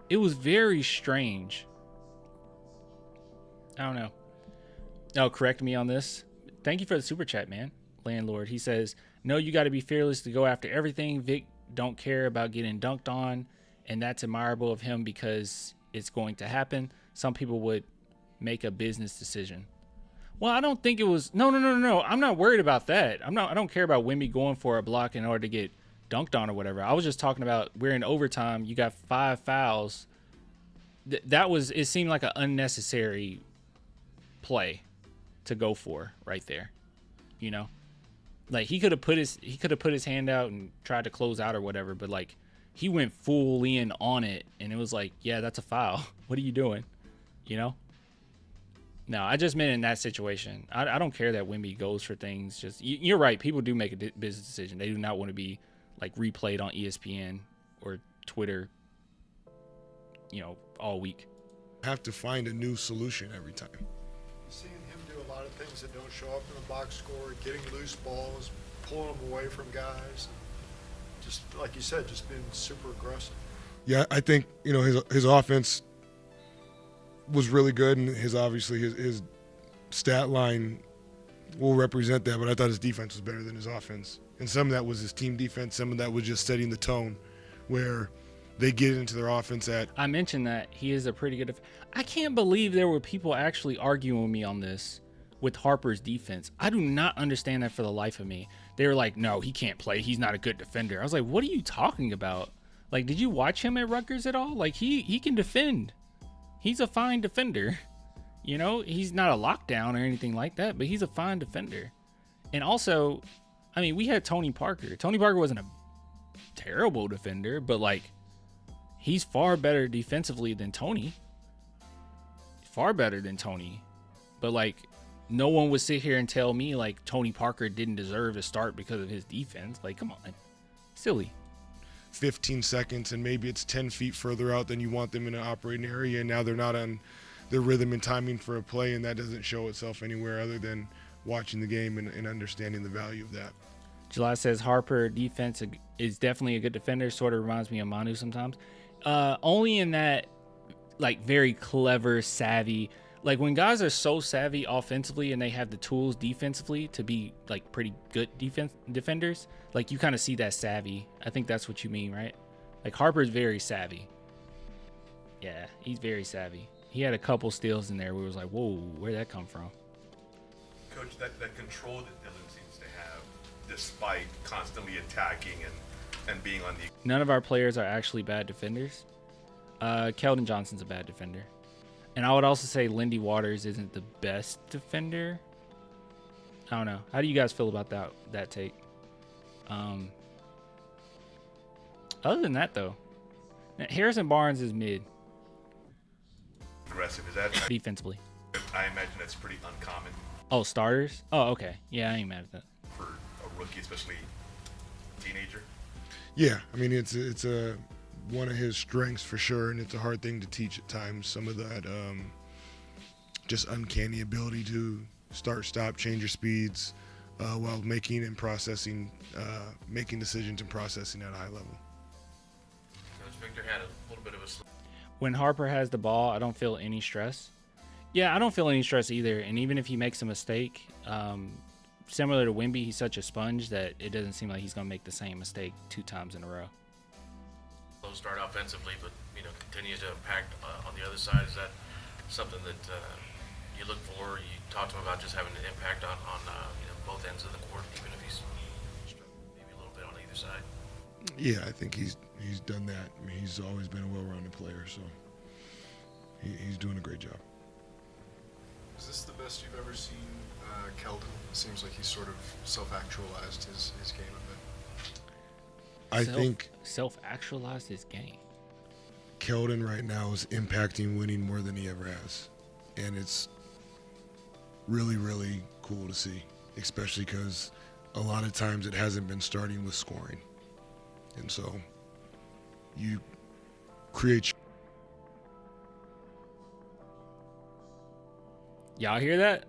It was very strange. I don't know. Oh, correct me on this. Thank you for the super chat, man. Landlord. He says, no, you got to be fearless to go after everything. Vic don't care about getting dunked on, and that's admirable of him because it's going to happen. Some people would make a business decision. Well, I don't think it was. No. I'm not worried about that. I don't care about Wemby going for a block in order to get dunked on or whatever. I was just talking about we're in overtime. You got 5 fouls. It seemed like an unnecessary play to go for right there, like he could have put his hand out and tried to close out or whatever, but like he went full in on it, and it was like, yeah, that's a foul. What are you doing? No, I just meant in that situation. I don't care that Wemby goes for things. Just you're right. People do make a business decision. They do not want to be like replayed on ESPN or Twitter, all week. Have to find a new solution every time. Seeing him do a lot of things that don't show up in the box score, getting loose balls, pulling them away from guys, just like you said, just being super aggressive. Yeah, I think his offense was really good, and his stat line will represent that. But I thought his defense was better than his offense, and some of that was his team defense. Some of that was just setting the tone, where they get into their offense at. I mentioned that he is a pretty good. I can't believe there were people actually arguing with me on this with Harper's defense. I do not understand that for the life of me. They were like, no, he can't play. He's not a good defender. I was like, what are you talking about? Like, did you watch him at Rutgers at all? Like, he can defend. He's a fine defender. He's not a lockdown or anything like that, but he's a fine defender. And also, I mean, we had Tony Parker. Tony Parker wasn't a terrible defender, but like, he's far better defensively than Tony. Far better than Tony. But like, no one would sit here and tell me like Tony Parker didn't deserve to start because of his defense. Like, come on. Silly. 15 seconds, and maybe it's 10 feet further out than you want them in an operating area, and now they're not on their rhythm and timing for a play, and that doesn't show itself anywhere other than watching the game and understanding the value of that. July says Harper defense is definitely a good defender. Sort of reminds me of Manu sometimes. Only in that, like, very clever, savvy. like when guys are so savvy offensively and they have the tools defensively to be like pretty good defenders, like you kind of see that savvy. I think that's what you mean, right? Like Harper's very savvy. Yeah, he's very savvy. He had a couple steals in there where it was like, whoa, where'd that come from? Coach, that control that Dylan seems to have, despite constantly attacking and being on the... None of our players are actually bad defenders. Keldon Johnson's a bad defender. And I would also say Lindy Waters isn't the best defender. I don't know. How do you guys feel about that take? Other than that, though, Harrison Barnes is mid. Aggressive, is that... Defensively. I imagine that's pretty uncommon. Oh, starters? Oh, okay. Yeah, I ain't mad at that. For a rookie, especially teenager. Yeah, I mean it's a one of his strengths for sure, and it's a hard thing to teach at times. Some of that just uncanny ability to start, stop, change your speeds while making and processing, making decisions and processing at a high level. Coach Victor had a little bit of a... When Harper has the ball, I don't feel any stress. Yeah, I don't feel any stress either. And even if he makes a mistake, similar to Wemby, he's such a sponge that it doesn't seem like he's going to make the same mistake 2 times in a row. Slow start offensively, but continue to impact on the other side. Is that something that you look for? You talk to him about just having an impact on both ends of the court, even if he's maybe a little bit on either side. Yeah, I think he's done that. I mean, he's always been a well-rounded player, so he's doing a great job. Is this the best you've ever seen Keldon? It seems like he's sort of self-actualized his game a bit. I think self-actualized his game. Keldon right now is impacting winning more than he ever has. And it's really, really cool to see, especially because a lot of times it hasn't been starting with scoring. And so you create... Y'all hear that?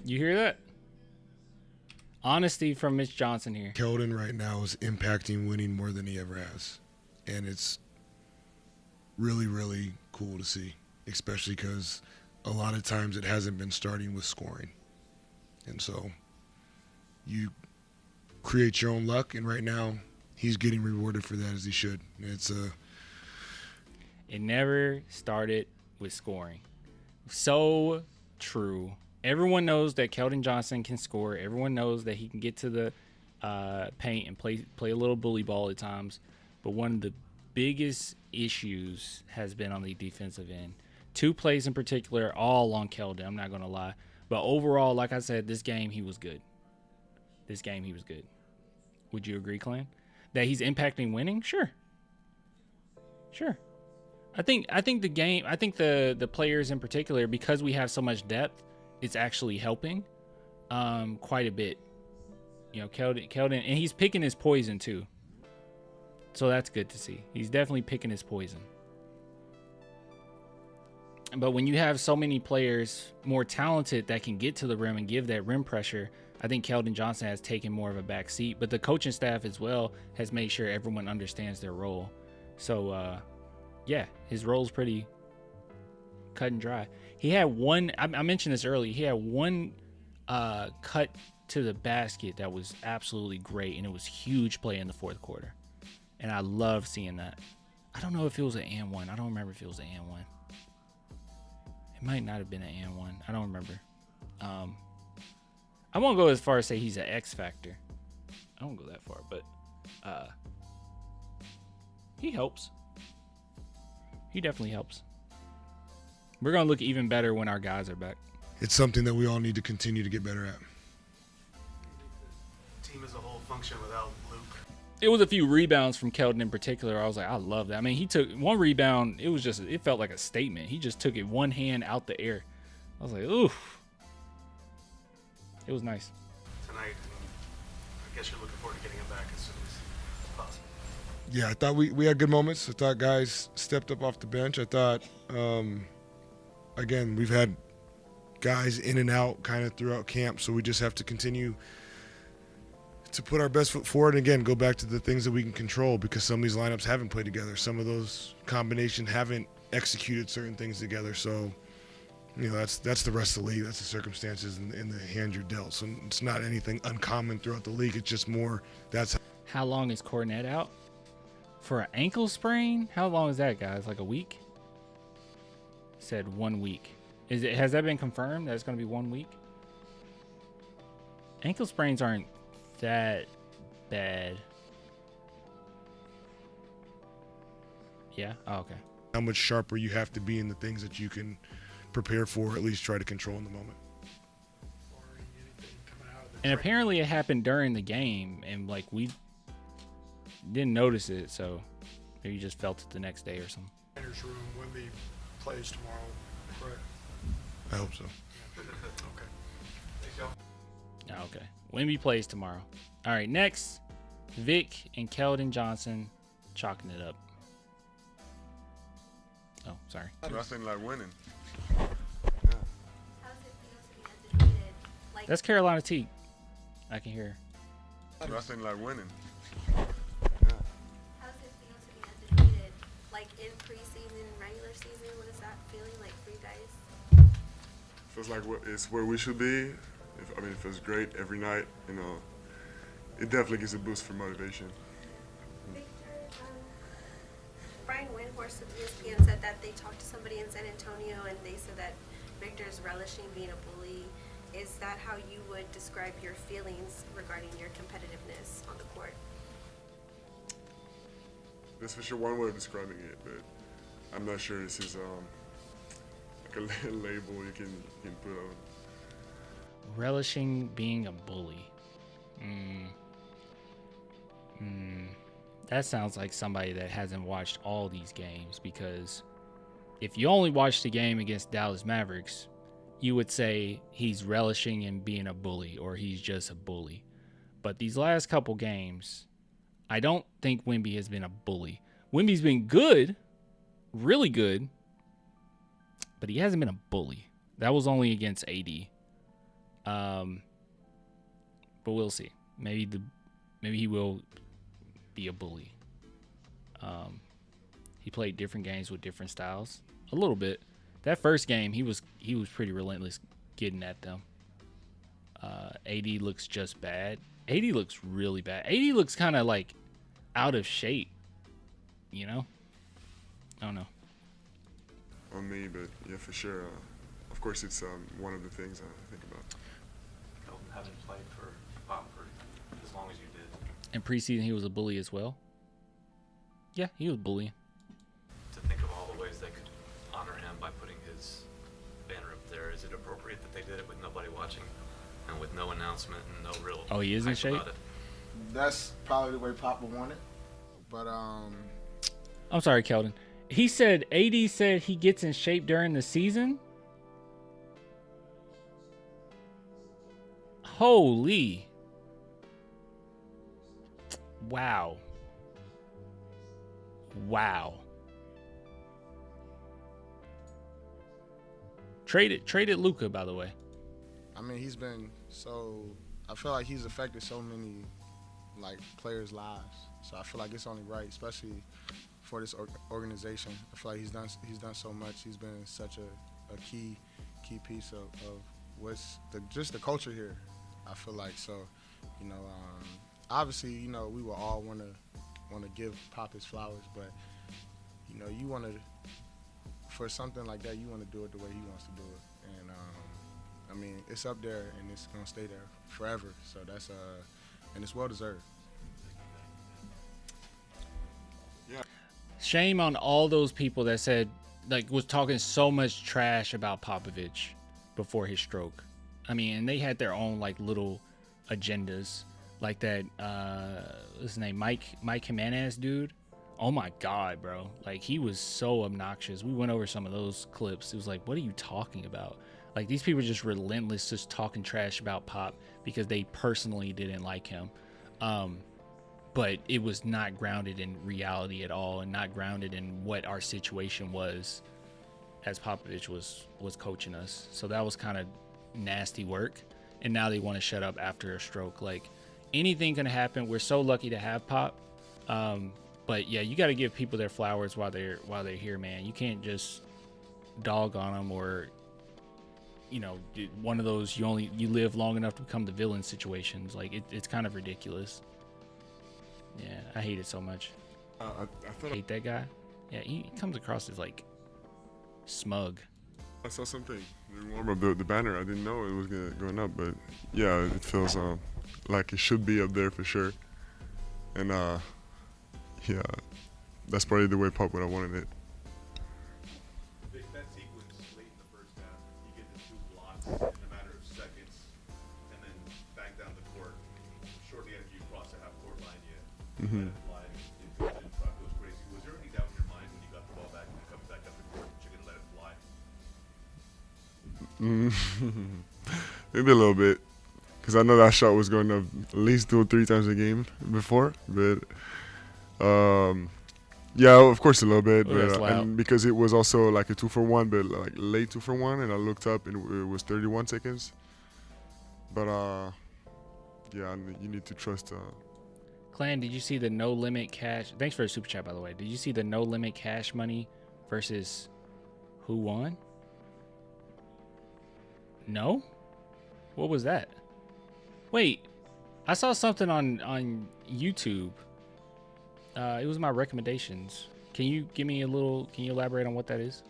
You hear that? Honesty from Mitch Johnson here. Keldon right now is impacting winning more than he ever has. And it's really, really cool to see, especially because a lot of times it hasn't been starting with scoring. And so you create your own luck, and right now he's getting rewarded for that as he should. It never started with scoring. So true. Everyone knows that Keldon Johnson can score. Everyone knows that he can get to the paint and play a little bully ball at times. But one of the biggest issues has been on the defensive end. 2 plays in particular, all on Keldon, I'm not going to lie. But overall, like I said, this game he was good. Would you agree, Clan? That he's impacting winning? Sure. I think the game, I think the players in particular, because we have so much depth, it's actually helping quite a bit. Keldon, and he's picking his poison too. So that's good to see. He's definitely picking his poison. But when you have so many players more talented that can get to the rim and give that rim pressure, I think Keldon Johnson has taken more of a back seat. But the coaching staff as well has made sure everyone understands their role. So, yeah, his role's pretty cut and dry. He had one, I mentioned this earlier, he had one cut to the basket that was absolutely great, and it was huge play in the 4th quarter. And I love seeing that. I don't know if it was an and one. I don't remember if it was an and one. It might not have been an and one. I don't remember. I won't go as far as say he's an X factor. I won't go that far, but he helps. He definitely helps. We're going to look even better when our guys are back. It's something that we all need to continue to get better at. Team as a whole function without Luke. It was a few rebounds from Keldon in particular. I was like, I love that. I mean, he took one rebound. It felt like a statement. He just took it one hand out the air. I was like, oof. It was nice. Tonight, and I guess you're looking forward to getting him back as soon as possible. Yeah, I thought we had good moments. I thought guys stepped up off the bench. I thought, again, we've had guys in and out kind of throughout camp, so we just have to continue to put our best foot forward and, again, go back to the things that we can control, because some of these lineups haven't played together. Some of those combinations haven't executed certain things together. So, you know, that's the rest of the league. That's the circumstances and the hand you're dealt. So it's not anything uncommon throughout the league. It's just more that's How long is Cornette out? For an ankle sprain? How long is that, guys? Like a week? Said 1 week. Has that been confirmed that it's going to be 1 week? Ankle sprains aren't that bad. Yeah? Oh, okay. how much sharper you have to be in the things that you can prepare for, or at least try to control in the moment. Barring anything coming out of the And train. apparently it happened during the game, and like we didn't notice it, so maybe you just felt it the next day or something. Trainer's room, Wemby plays tomorrow, correct? I hope so. Okay. Oh, okay. Wemby plays tomorrow. All right, next, Vic and Keldon Johnson chalking it up. Oh, sorry. Nothing like winning. How does it feel to be undefeated? Like, That's Carolina T. I can hear. Nothing like winning. how does it feel to be undefeated? Like in preseason, regular season, what is that feeling like for you guys? Feels like it's where we should be. It feels great every night. You know, it definitely gives a boost for motivation. Victor, Brian Windhorst of ESPN said that they talked to somebody in San Antonio and they said that Victor's relishing being a bully. Is that how you would describe your feelings regarding your competitiveness on the court? That's for sure one way of describing it, but I'm not sure this is like a label you can put on. Relishing being a bully. That sounds like somebody that hasn't watched all these games, because if you only watched the game against Dallas Mavericks, you would say he's relishing in being a bully, or he's just a bully. But these last couple games, I don't think Wemby has been a bully. Wemby's been good, really good, but he hasn't been a bully. That was only against AD. But we'll see. Maybe he will be a bully. He played different games with different styles a little bit. That first game, he was pretty relentless getting at them. AD looks just bad. AD looks really bad. AD looks kind of like out of shape, you know? I don't know. On me, but yeah, for sure. Of course, it's one of the things I think about. Having played for Pop for as long as you did, In preseason, he was a bully as well. Yeah, he was bullying. to think of all the ways they could honor him by putting his banner up there, is it appropriate that they did it with nobody watching and with no announcement and no real Oh, he is in hype shape? about it? That's probably the way Pop would want it. But I'm sorry, Keldon. He said AD said he gets in shape during the season. Holy. Wow. Traded Luka, by the way. I mean, he's been so. I feel like he's affected so many like players' lives. So I feel like it's only right, especially for this organization. I feel like he's done so much. He's been such a key piece of what's just the culture here. I feel like so, you know, obviously, you know, we will all want to give Pop his flowers, but you know, you want to, for something like that, you want to do it the way he wants to do it, and I mean, it's up there and it's gonna stay there forever. So that's and it's well deserved. Shame on all those people that said, like, was talking so much trash about Popovich before his stroke. I mean, and they had their own like little agendas, like that. What's his name? Mike Jimenez dude. Oh my God, bro! Like, he was so obnoxious. We went over some of those clips. It was like, what are you talking about? Like, these people are just relentless, just talking trash about Pop because they personally didn't like him. But it was not grounded in reality at all, and not grounded in what our situation was as Popovich was coaching us. So that was kind of nasty work. And now they want to shut up after a stroke. Like, anything can happen. We're so lucky to have Pop. But yeah, you got to give people their flowers while they're here, man. You can't just dog on them or, you know, one of those you live long enough to become the villain situations. Like it's kind of ridiculous. Yeah, I hate it so much. I hate that guy. Yeah, he comes across as like smug. I saw something warm up the banner. I didn't know it was going up, but yeah, it feels like it should be up there for sure. And yeah, that's probably the way Pop would have wanted it. That sequence late in the first half, you get the 2 blocks in a matter of seconds, and then back down the court. Shortly after you cross the half-court line, you let it fly. It goes crazy. Was there any doubt in your mind when you got the ball back and it comes back up the court that you're going to let it fly? Maybe a little bit, because I know that shot was going up at least 2 or 3 times a game before, but yeah, of course a little bit, but and because it was also like a 2-for-1, but like late 2-for-1, and I looked up and it was 31 seconds. But yeah, you need to trust. Clan, did you see the no limit cash? Thanks for the super chat, by the way. Did you see the no limit cash money versus who won? No? What was that? Wait, I saw something on YouTube. It was my recommendations. Can you give me can you elaborate on what that is?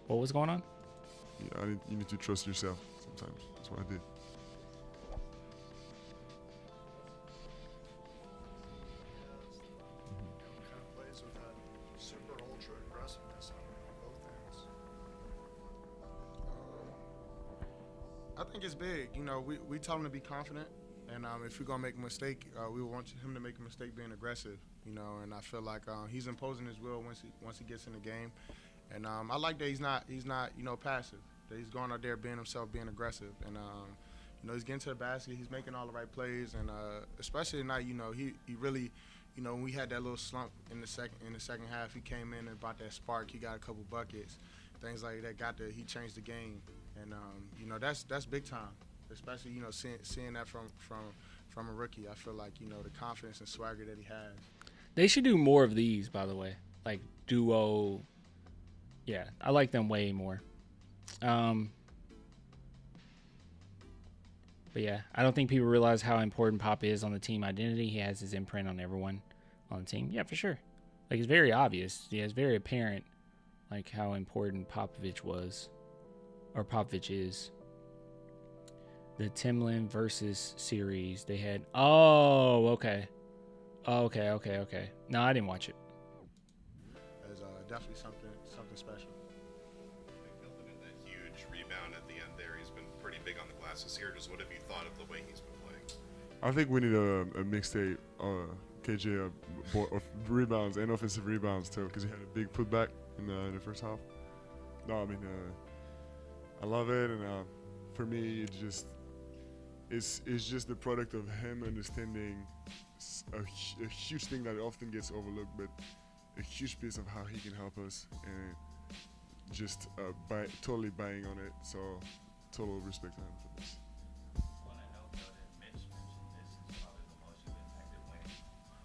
What was going on? Yeah, you need to trust yourself sometimes. That's what I did. Kind of plays with that super ultra aggressiveness on both ends. I think it's big. You know, we tell him to be confident, and if we're gonna make a mistake, we want him to make a mistake being aggressive. You know, and I feel like he's imposing his will once he gets in the game, and I like that he's not you know passive. That he's going out there being himself, being aggressive, and you know he's getting to the basket, he's making all the right plays, and especially tonight, you know he really, you know when we had that little slump in the second half, he came in and brought that spark. He got a couple buckets, things like that. He changed the game, and you know that's big time, especially you know seeing that from a rookie. I feel like you know the confidence and swagger that he has. They should do more of these, by the way, like duo. Yeah, I like them way more. But yeah, I don't think people realize how important Pop is on the team identity. He has his imprint on everyone on the team. Yeah, for sure. Like it's very obvious. Yeah, it's very apparent, like how important Popovich was, or Popovich is. The Timlin versus series they had. Oh, okay. Okay. No, I didn't watch it. There's definitely something special. Hilton in that huge rebound at the end there. He's been pretty big on the glass this year. Just what have you thought of the way he's been playing? I think we need a mixtape, KJ, of rebounds and offensive rebounds too, because he had a big putback in the first half. No, I mean, I love it, and for me, it's just the product of him understanding a huge thing that often gets overlooked, but a huge piece of how he can help us, and just totally buying on it. So, total respect to him for this. On that note, though, that Mitch mentioned this is probably the most impacted win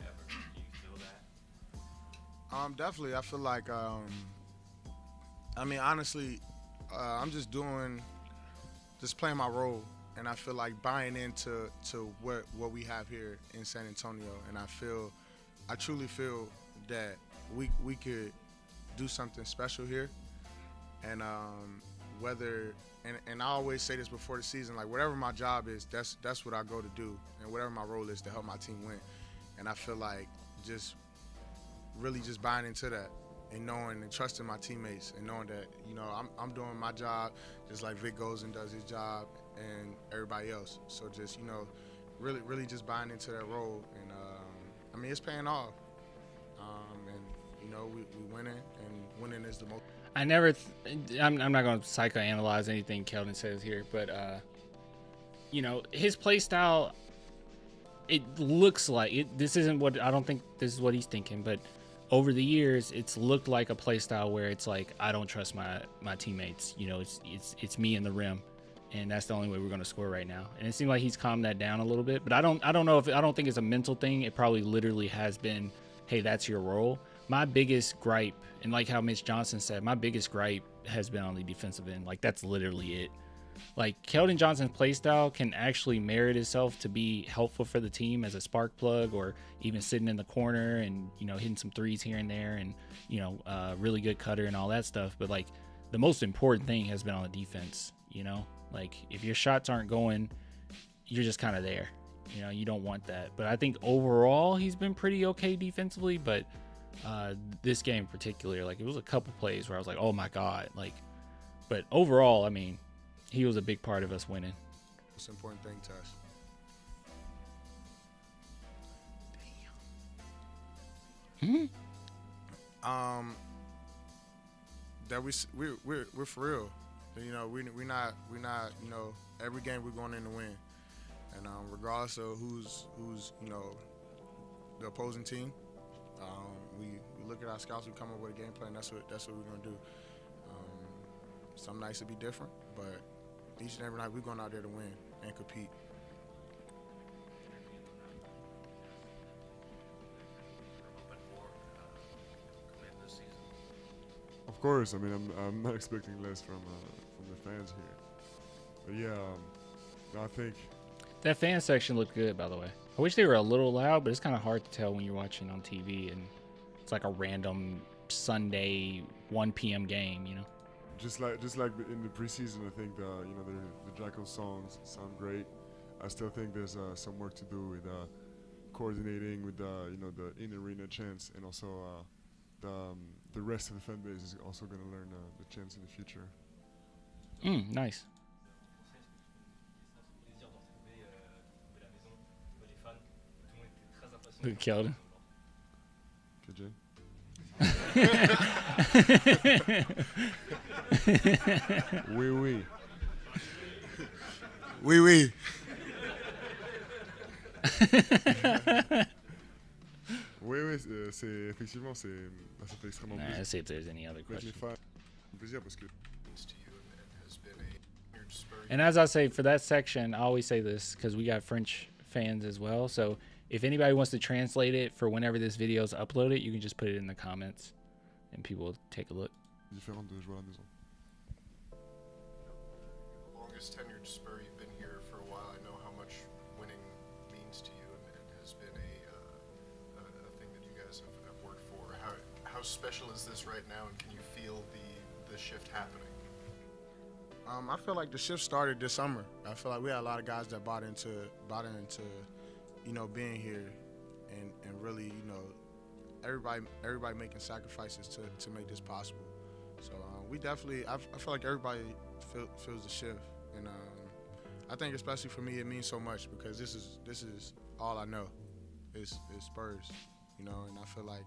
ever. Do you feel that? Definitely. I feel like, I mean, honestly, I'm just playing my role. And I feel like buying into what we have here in San Antonio, and I truly feel that we could do something special here. And and I always say this before the season, like whatever my job is, that's what I go to do, and whatever my role is to help my team win. And I feel like really buying into that, and knowing and trusting my teammates, and knowing that you know I'm doing my job just like Vic goes and does his job, and everybody else. So just, you know, really just buying into that role. And, I mean, it's paying off. And, you know, we winning, and winning is the most. I'm not going to psychoanalyze anything Keldon says here, but, you know, his play style, it looks like it. This isn't what I don't think this is what he's thinking, but over the years, it's looked like a play style where it's like, I don't trust my teammates. You know, it's me and the rim. And that's the only way we're going to score right now. And it seemed like he's calmed that down a little bit. But I don't think it's a mental thing. It probably literally has been hey, that's your role. My biggest gripe, and like how Mitch Johnson said, my biggest gripe has been on the defensive end. Like, that's literally it. Like, Keldon Johnson's play style can actually merit itself to be helpful for the team as a spark plug, or even sitting in the corner and, you know, hitting some threes here and there, and, you know, really good cutter and all that stuff. But, like, the most important thing has been on the defense, you know? Like, if your shots aren't going, you're just kind of there. You know, you don't want that. But I think overall he's been pretty okay defensively, but this game in particular, like, it was a couple plays where I was like, oh my God. Like, but overall, I mean, he was a big part of us winning. Most important thing to us. That we're for real. You know, we're not, you know, every game we're going in to win. And regardless of who's you know, the opposing team, we look at our scouts, we come up with a game plan. That's what we're gonna do. Some nights it'll be different, but each and every night we're going out there to win and compete. Of course, I mean, I'm not expecting less from the fans here. But yeah, no, I think that fan section looked good, by the way. I wish they were a little loud, but it's kind of hard to tell when you're watching on TV and it's like a random Sunday 1 p.m. game, you know. Just like in the preseason, I think the Jacko songs sound great. I still think there's some work to do with coordinating with you know, the in-arena chants, and also the rest of the fan base is also going to learn the chants in the future. Nice. Look at Keldon. KJ. Oui, oui. Oui, oui. Oui, oui, c'est effectivement, ça fait extrêmement plaisir. Let's see if there's any other questions. Plaisir parce que And as I say, for that section, I always say this because we got French fans as well. So if anybody wants to translate it for whenever this video is uploaded, you can just put it in the comments and people will take a look. Différent de jouer à la maison. The longest tenured Spur you've been here for a while. I know how much winning means to you, and it has been a thing that you guys have worked for. How special is this right now, and can you feel the shift happening? I feel like the shift started this summer. I feel like we had a lot of guys that bought into you know, being here, and really, you know, everybody making sacrifices to make this possible. So we definitely, I feel like everybody feels the shift, and I think especially for me it means so much because this is all I know is Spurs, you know, and I feel like,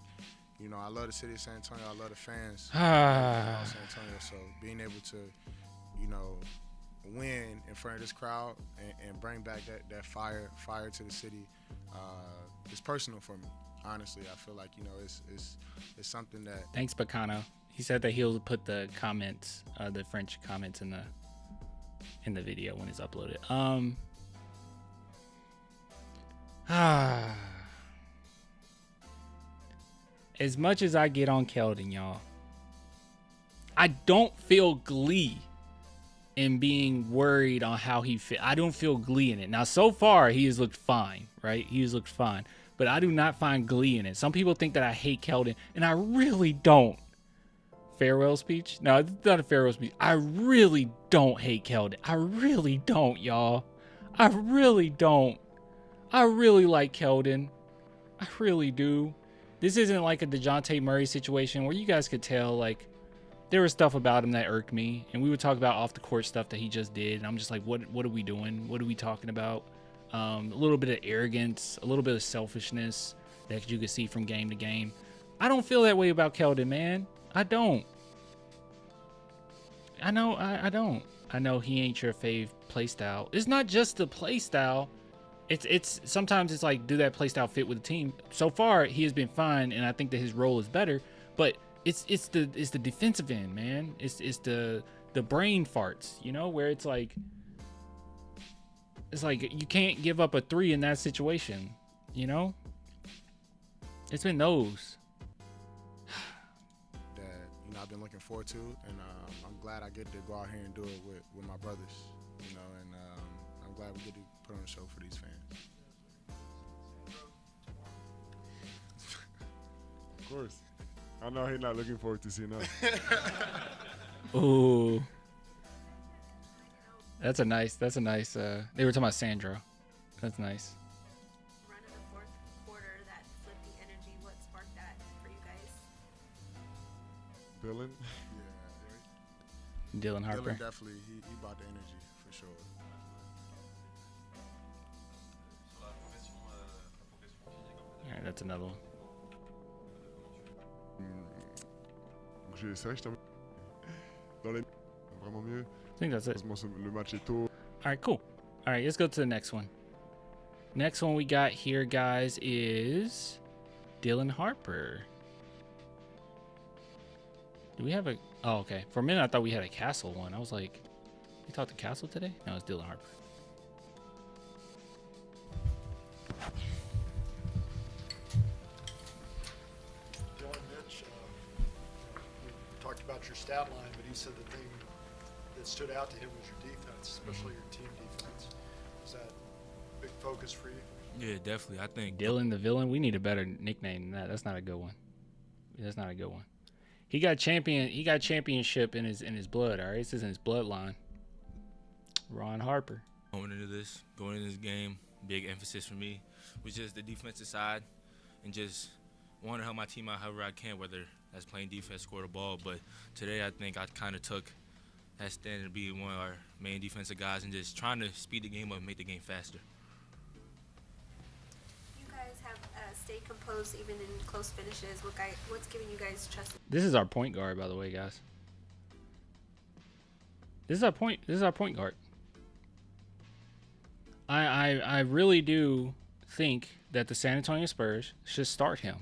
you know, I love the city of San Antonio, I love the fans of San Antonio, so being able to, you know, win in front of this crowd and bring back that fire to the city, it's personal for me. Honestly, I feel like, you know, it's something that. Thanks, Bacano. He said that he'll put the comments, the French comments in the video when it's uploaded. As much as I get on Keldon, y'all, I don't feel glee in being worried on how he fit. I don't feel glee in it. Now, so far, he has looked fine, right? He has looked fine. But I do not find glee in it. Some people think that I hate Keldon, and I really don't. Farewell speech? No, it's not a farewell speech. I really don't hate Keldon. I really don't, y'all. I really don't. I really like Keldon. I really do. This isn't like a DeJounte Murray situation where you guys could tell, like, there was stuff about him that irked me, and we would talk about off-the-court stuff that he just did, and I'm just like, what are we doing? What are we talking about? A little bit of arrogance, a little bit of selfishness that you could see from game to game. I don't feel that way about Keldon, man. I don't. I know I don't. I know he ain't your fave playstyle. It's not just the playstyle. It's sometimes it's like, do that playstyle fit with the team? So far, he has been fine, and I think that his role is better. But it's the defensive end, man. It's the brain farts, you know, where it's like you can't give up a 3 in that situation, you know. It's been those. that I've been looking forward to, and I'm glad I get to go out here and do it with my brothers, and I'm glad we get to put on a show for these fans. Of course. I know he's not looking forward to seeing us. Ooh. That's a nice, they were talking about Sandro. That's nice. Run in the fourth quarter that flipped the energy. What sparked that for you guys? Dylan? Yeah, Dylan Harper. Dylan definitely, he brought the energy for sure. All right, that's another one. C'est vrai que je t'aime. Dans les vraiment mieux. I think that's it. Le match est tôt. All right, cool. All right, let's go to the next one. Next one we got here, guys, is Dylan Harper. Do we have a... Oh, okay. For a minute, I thought we had a Castle one. I was like, you talked to Castle today? No, it's Dylan Harper. Dylan, Mitch, we talked about your stat line, but he said the thing that stood out to him was your defense, especially your team defense. Is that a big focus for you? Yeah, definitely. I think Dylan the Villain. We need a better nickname than that. That's not a good one. That's not a good one. He got championship in his blood. All right, this is in his bloodline. Ron Harper. going into this game, big emphasis for me was just the defensive side and just want to help my team out however I can, whether that's playing defense, score the ball. But today I think I kind of took that stand to be one of our main defensive guys and just trying to speed the game up and make the game faster. You guys have stayed composed even in close finishes. What's giving you guys trust? This is our point guard, by the way, guys. This is our point guard. I really do think that the San Antonio Spurs should start him.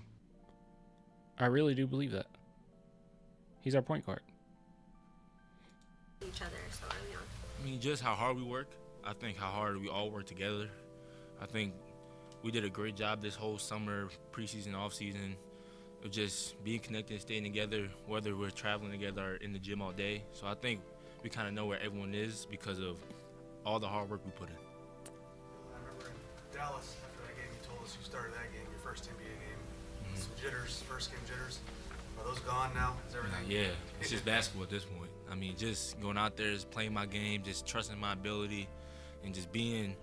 I really do believe that. He's our point guard. Each other so early on. I mean, just how hard we work. I think how hard we all work together. I think we did a great job this whole summer, preseason, offseason, of just being connected, staying together, whether we're traveling together or in the gym all day. So I think we kind of know where everyone is because of all the hard work we put in. I remember in Dallas, after that game, you told us you started that game, your first NBA game. Some jitters, first game jitters. Are those gone now? Is everything? Yeah, it's just basketball at this point. I mean, just going out there, just playing my game, just trusting my ability, and just being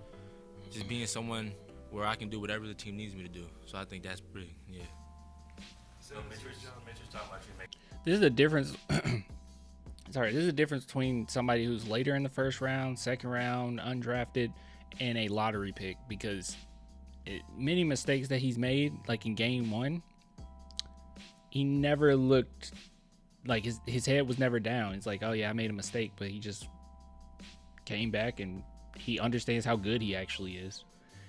someone where I can do whatever the team needs me to do. So I think that's big, yeah. So Mitch was talking about you making. This is the difference. Sorry, this is the difference between somebody who's later in the first round, second round, undrafted, and a lottery pick, because many mistakes that he's made, like in game one, he never looked like his head was never down. It's like, oh yeah, I made a mistake, but he just came back and he understands how good he actually is.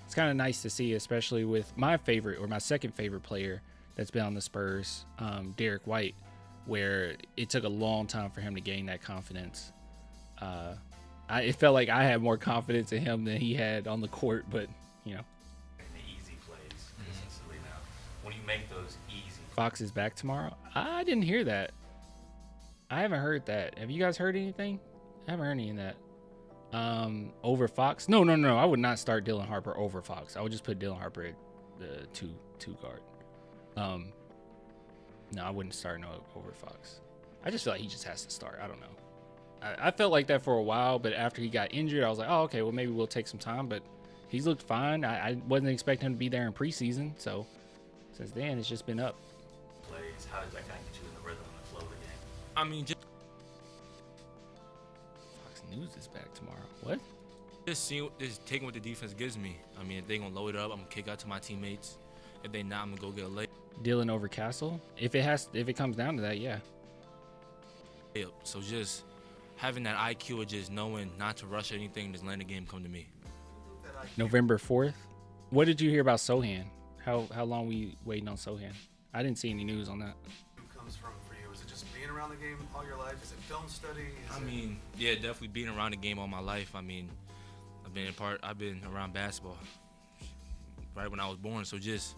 It's kind of nice to see, especially with my favorite or my second favorite player that's been on the Spurs, Derek White, where it took a long time for him to gain that confidence. It felt like I had more confidence in him than he had on the court, but you know. The easy plays consistently now. When you make those easy. Fox is back tomorrow. I didn't hear that. I haven't heard that. Have you guys heard anything? I haven't heard any of that. Over Fox? No. I would not start Dylan Harper over Fox. I would just put Dylan Harper at the two guard. No, I wouldn't start no over Fox. I just feel like he just has to start. I don't know. I felt like that for a while, but after he got injured, I was like, oh, okay, well, maybe we'll take some time. But he's looked fine. I wasn't expecting him to be there in preseason. So since then, it's just been up. Plays. How does that kind of get you in the rhythm and the flow of the game? I mean, just Fox News is back tomorrow. What? just taking what the defense gives me. I mean, if they're going to load it up, I'm going to kick out to my teammates. If they not, I'm going to go get a lay. Dylan over Castle? If it comes down to that, yeah. So just having that IQ of just knowing not to rush anything, just letting the game come to me. November 4th. What did you hear about Sohan? How long we waiting on Sohan? I didn't see any news on that. Who comes from for you? Is it just being around the game all your life? Is it film study? I mean, yeah, definitely being around the game all my life. I mean, I've been around basketball right when I was born. So just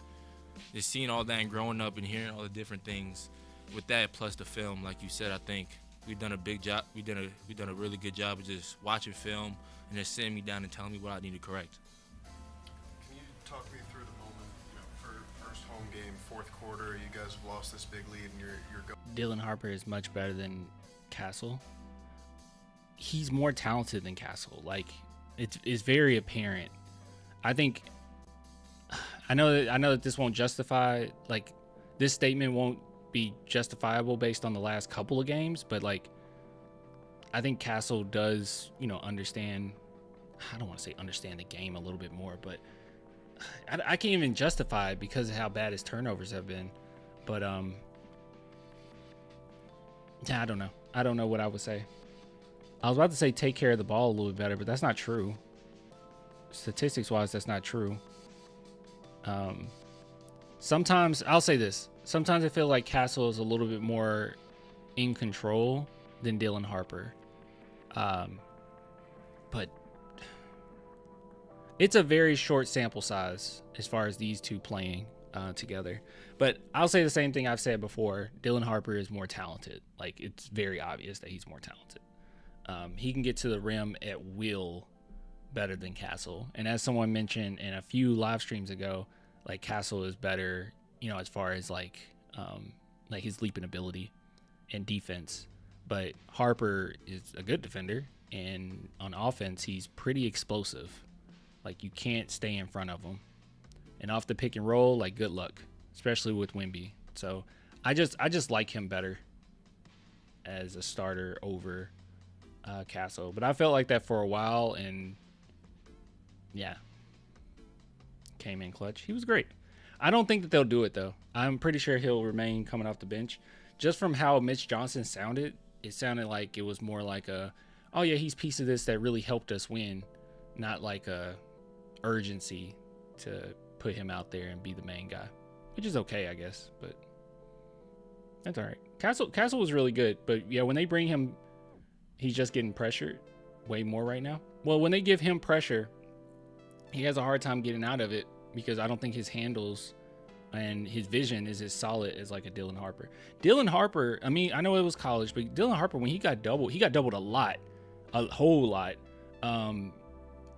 just seeing all that and growing up and hearing all the different things, with that plus the film, like you said, I think we've done a big job. We've done a really good job of just watching film and just sitting me down and telling me what I need to correct. Can you talk me through the moment, for first home game, fourth quarter, you guys have lost this big lead and you're going. Dylan Harper is much better than Castle. He's more talented than Castle. Like, it's very apparent. I think I know that this won't justify, like, this statement won't be justifiable based on the last couple of games, but like, I think Castle does, understand. I don't want to say understand the game a little bit more, but I can't even justify it because of how bad his turnovers have been. But yeah, I don't know. I don't know what I would say. I was about to say take care of the ball a little bit better, but that's not true. Statistics wise, that's not true. Sometimes I'll say this. Sometimes I feel like Castle is a little bit more in control than Dylan Harper. But it's a very short sample size as far as these two playing together. But I'll say the same thing I've said before. Dylan Harper is more talented. Like, it's very obvious that he's more talented. He can get to the rim at will better than Castle. And as someone mentioned in a few live streams ago, like, Castle is better, as far as like his leaping ability and defense. But Harper is a good defender, and on offense, he's pretty explosive. Like, you can't stay in front of him. And off the pick and roll, like, good luck, especially with Wemby. So I just like him better as a starter over Castle. But I felt like that for a while, and yeah, came in clutch. He was great. I don't think that they'll do it, though. I'm pretty sure he'll remain coming off the bench. Just from how Mitch Johnson sounded, it sounded like it was more like oh yeah, he's a piece of this that really helped us win, not like a urgency to put him out there and be the main guy, which is okay, I guess, but that's all right. Castle was really good, but yeah, when they bring him, he's just getting pressured way more right now. Well, when they give him pressure, he has a hard time getting out of it because I don't think his handles and his vision is as solid as like a Dylan Harper. Dylan Harper, I mean, I know it was college, but Dylan Harper, when he got doubled a lot, a whole lot. And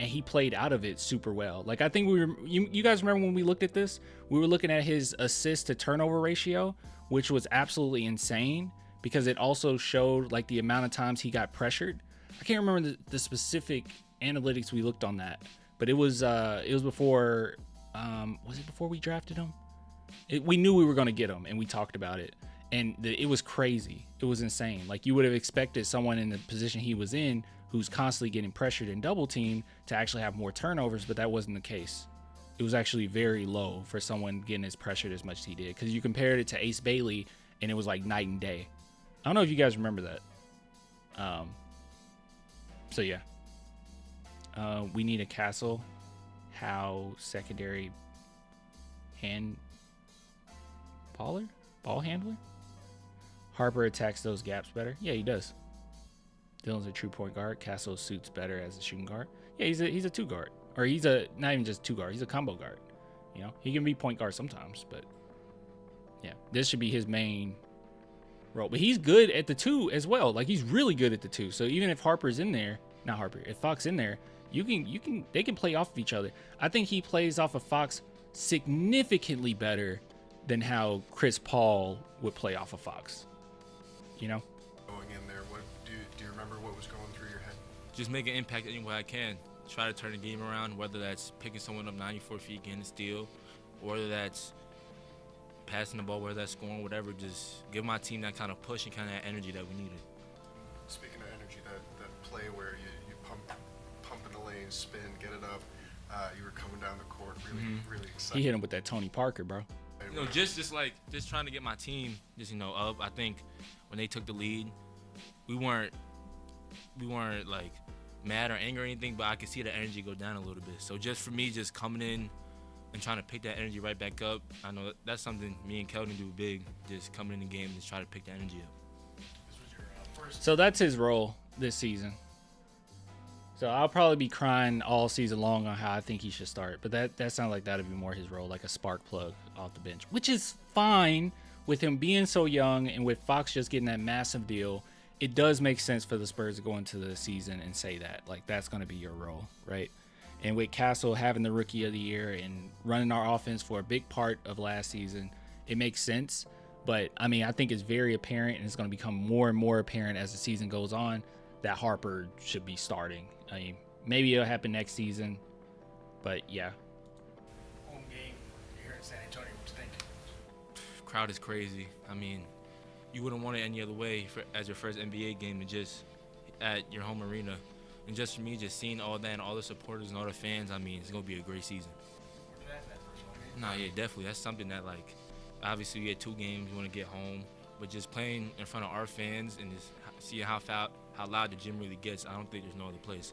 he played out of it super well. Like, I think you guys remember when we looked at this, we were looking at his assist to turnover ratio, which was absolutely insane because it also showed like the amount of times he got pressured. I can't remember the specific analytics we looked on that, but it was before, was it before we drafted him? We knew we were going to get him, and we talked about it, and it was crazy. It was insane. Like, you would have expected someone in the position he was in, who's constantly getting pressured and double teamed, to actually have more turnovers, but that wasn't the case. It was actually very low for someone getting as pressured as much as he did, because you compared it to Ace Bailey, and it was like night and day. I don't know if you guys remember that. So yeah, we need a Castle How secondary ball handler. Harper attacks those gaps better. Yeah, he does. Dylan's a true point guard. Castle suits better as a shooting guard. Yeah, he's a two guard, or he's not even just two guard. He's a combo guard. He can be point guard sometimes, but yeah, this should be his main role. But he's good at the two as well. Like, he's really good at the two. So even if Harper's in there, if Fox in there, they can play off of each other. I think he plays off of Fox significantly better than how Chris Paul would play off of Fox. Going in there, what do you remember what was going through your head? Just make an impact any way I can. Try to turn the game around, whether that's picking someone up 94 feet, getting a steal, or whether that's passing the ball, whether that's scoring, whatever. Just give my team that kind of push and kind of that energy that we needed. Speaking of energy, that play where you pump in the lane, spin, get it up, you were coming down the court, really excited. He hit him with that Tony Parker, bro. Just trying to get my team up. I think when they took the lead, we weren't like mad or angry or anything, but I could see the energy go down a little bit. So just for me, just coming in and trying to pick that energy right back up, I know that's something me and Keldon do big. Just coming in the game and just try to pick that energy up. So that's his role this season. So I'll probably be crying all season long on how I think he should start. But that sounds like that would be more his role, like a spark plug off the bench, which is fine with him being so young and with Fox just getting that massive deal. It does make sense for the Spurs to go into the season and say that, like, that's going to be your role, right? And with Castle having the rookie of the year and running our offense for a big part of last season, it makes sense. But, I mean, I think it's very apparent, and it's going to become more and more apparent as the season goes on, that Harper should be starting. I mean, maybe it'll happen next season, but yeah. Home game here in San Antonio. What you think? Crowd is crazy. I mean, you wouldn't want it any other way as your first NBA game to just at your home arena. And just for me, just seeing all that and all the supporters and all the fans, I mean, it's going to be a great season. Where'd you have that first home game? No, yeah, definitely. That's something that, like, obviously you get 2 games, you want to get home. But just playing in front of our fans and just seeing how loud the gym really gets, I don't think there's no other place.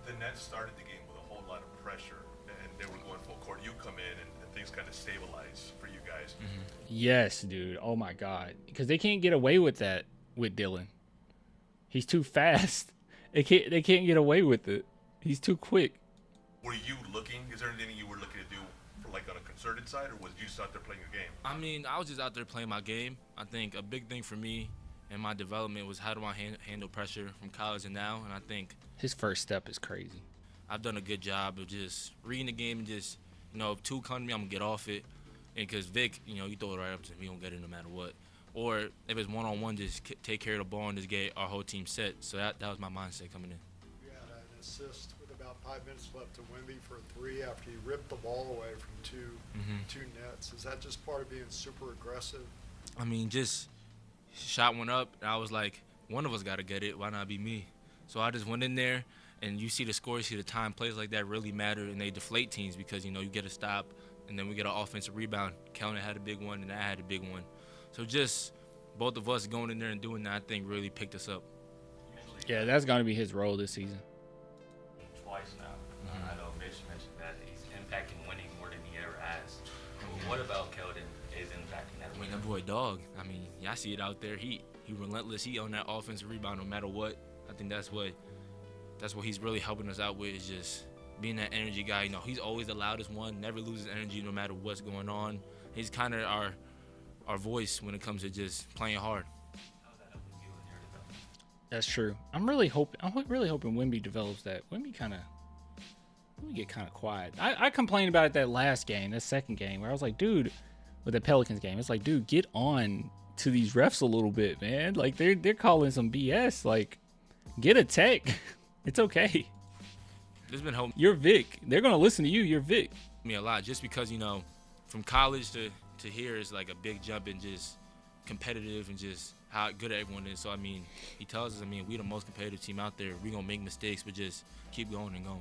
The Nets started the game with a whole lot of pressure, and they were going full court. You come in, and things kind of stabilize for you guys. Mm-hmm. Yes, dude. Oh, my God. Because they can't get away with that with Dylan. He's too fast. They can't get away with it. He's too quick. Were you looking? Is there anything you were looking to do for, like, on a concerted side, or was you just out there playing your game? I mean, I was just out there playing my game. I think a big thing for me and my development was how do I handle pressure from college and now, and I think his first step is crazy. I've done a good job of just reading the game and just, if 2 come to me, I'm going to get off it. And because Vic, you throw it right up to me, don't get it no matter what. Or if it's one-on-one, just take care of the ball and just get our whole team set. So that was my mindset coming in. You had an assist with about 5 minutes left to Wemby for a 3 after you ripped the ball away from two nets. Is that just part of being super aggressive? I mean, just shot one up, and I was like, one of us got to get it. Why not be me? So I just went in there, and you see the scores, you see the time. Plays like that really matter, and they deflate teams because, you get a stop, and then we get an offensive rebound. Kellner had a big one, and I had a big one. So just both of us going in there and doing that, I think, really picked us up. Yeah, that's going to be his role this season. Twice now. I know Mitch mentioned that he's impacting winning more than he ever has. What about Keldon is impacting that winning? That boy dog. I mean, y'all see it out there. He relentless. He on that offensive rebound no matter what. I think that's what he's really helping us out with, is just being that energy guy. He's always the loudest one, never loses energy no matter what's going on. He's kind of our voice when it comes to just playing hard. How's that helping you in your development? That's true. I'm really hoping Wemby develops that. Wemby get kind of quiet. I complained about it that second game, where I was like, dude, with the Pelicans game, it's like, dude, get on to these refs a little bit, man. Like, they're calling some BS. Like, get a tech. It's okay. There's been hope. You're Vic. They're gonna listen to you. You're Vic. Me a lot, just because from college to here is like a big jump in just competitive and just how good everyone is. So I mean, he tells us, we're the most competitive team out there. We're gonna make mistakes, but just keep going and going.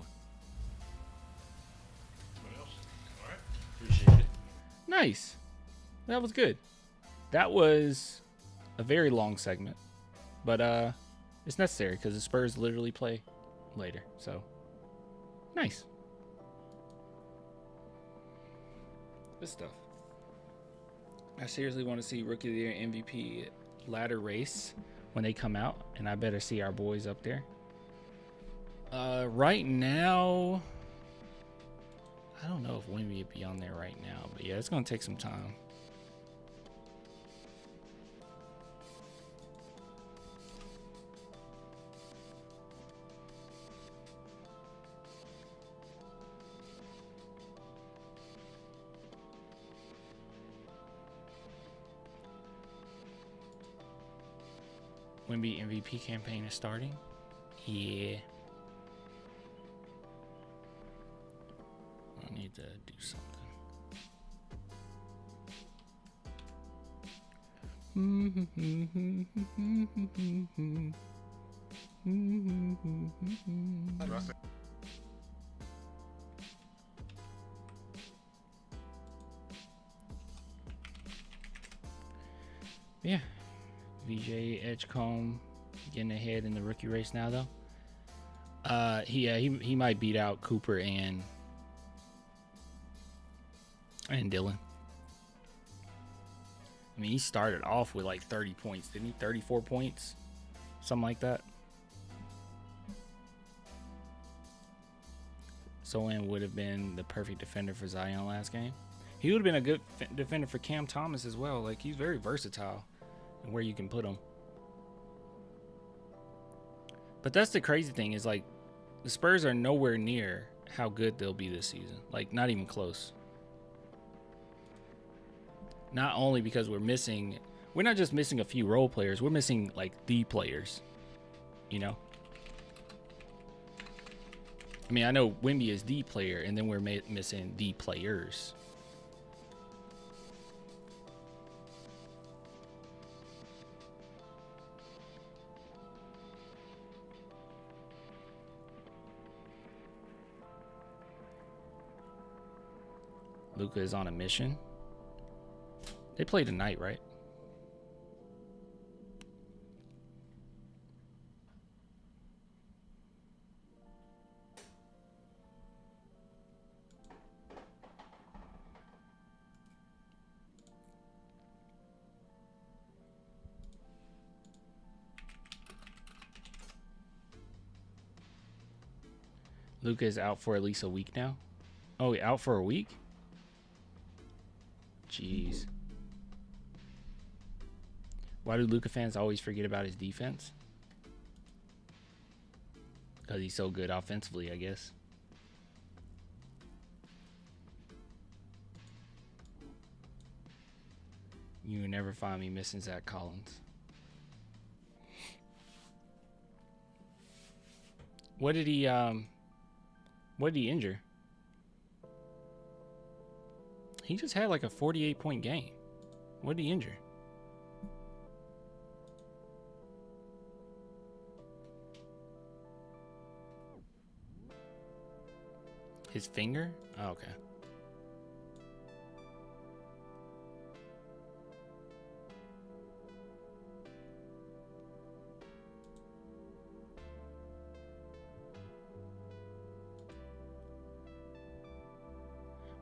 What else? All right. Appreciate it. Nice. That was good. That was a very long segment, but it's necessary because the Spurs literally play later. So nice. Good stuff. I seriously want to see Rookie of the Year, MVP ladder race when they come out, and I better see our boys up there. Right now, I don't know if Wemby would be on there right now, but yeah, it's going to take some time. Wemby MVP campaign is starting. Yeah. I need to do something. Yeah. VJ Edgecombe getting ahead in the rookie race now, though. He might beat out Cooper and Dylan. I mean, he started off with like 30 points, didn't he? 34 points, something like that. Sohan would have been the perfect defender for Zion last game. He would have been a good defender for Cam Thomas as well. Like, he's very versatile in where you can put him. But that's the crazy thing is, like, the Spurs are nowhere near how good they'll be this season. Like, not even close. Not only because we're not just missing a few role players, we're missing, like, the players, you know? I mean, I know Wemby is the player, and then we're missing the players. Luka is on a mission. They play tonight, right? Luka is out for at least a week now. Oh, out for a week? Jeez. Why do Luka fans always forget about his defense? Because he's so good offensively, I guess. You will never find me missing Zach Collins. What did he injure? He just had like a 48-point game. What did he injure? His finger? Oh, okay.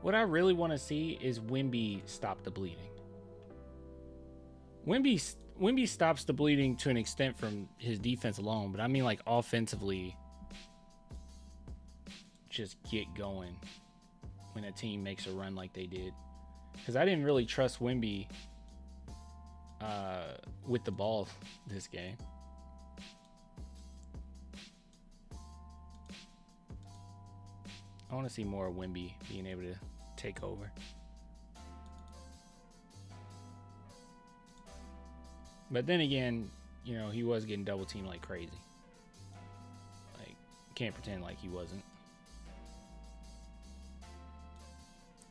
What I really want to see is Wemby stop the bleeding. Wemby stops the bleeding to an extent from his defense alone, but I mean like offensively, just get going when a team makes a run like they did. Because I didn't really trust Wemby with the ball this game. I want to see more of Wemby being able to take over. But then again, you know, he was getting double teamed like crazy. Like, can't pretend like he wasn't.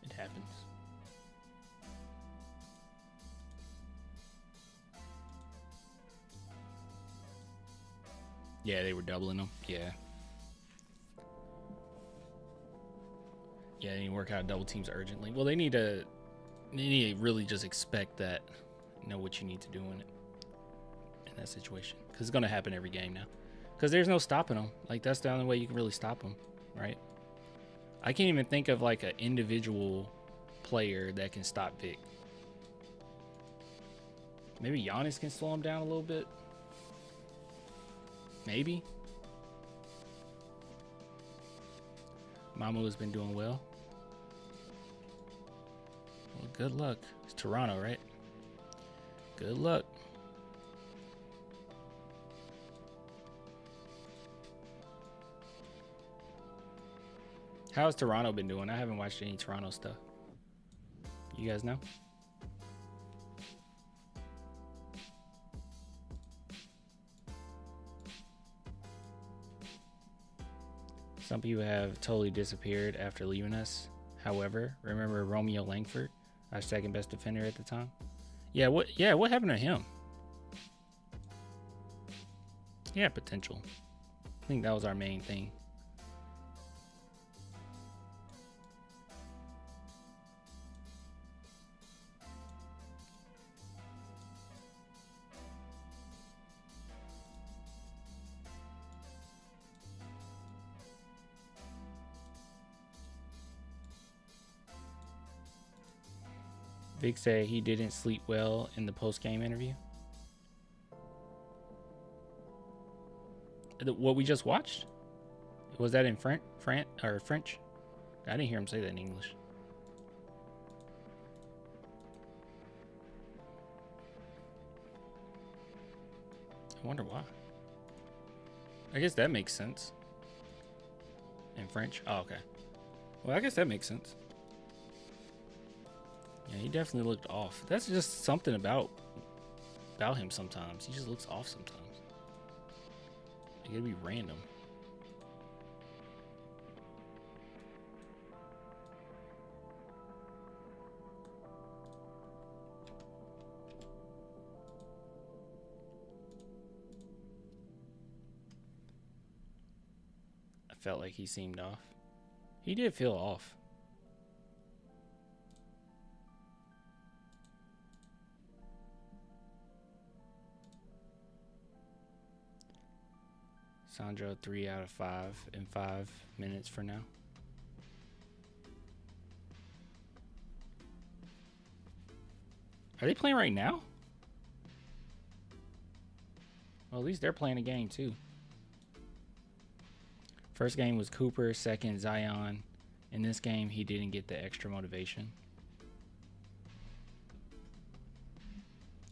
It happens. Yeah, they were doubling him. Yeah. Yeah, they need to work out double teams urgently. Well, they need to really just expect that, know what you need to do in that situation. Because it's going to happen every game now. Because there's no stopping them. Like, that's the only way you can really stop them, right? I can't even think of, like, an individual player that can stop Vic. Maybe Giannis can slow him down a little bit. Maybe. Mamu has been doing well. Well, good luck. It's Toronto, right? Good luck. How's Toronto been doing? I haven't watched any Toronto stuff. You guys know? Some people have totally disappeared after leaving us. However, remember Romeo Langford, our second best defender at the time? Yeah, what happened to him? Yeah, potential. I think that was our main thing. Vic said he didn't sleep well in the post-game interview. What we just watched? Was that in French? I didn't hear him say that in English. I wonder why. I guess that makes sense. In French? Oh, okay. Well, I guess that makes sense. Yeah, he definitely looked off. That's just something about him sometimes. He just looks off sometimes. It could be random. I felt like he seemed off. He did feel off. Sandro 3 out of 5 in 5 minutes for now. Are they playing right now? Well, at least they're playing a game too. First game was Cooper, second Zion. In this game, he didn't get the extra motivation.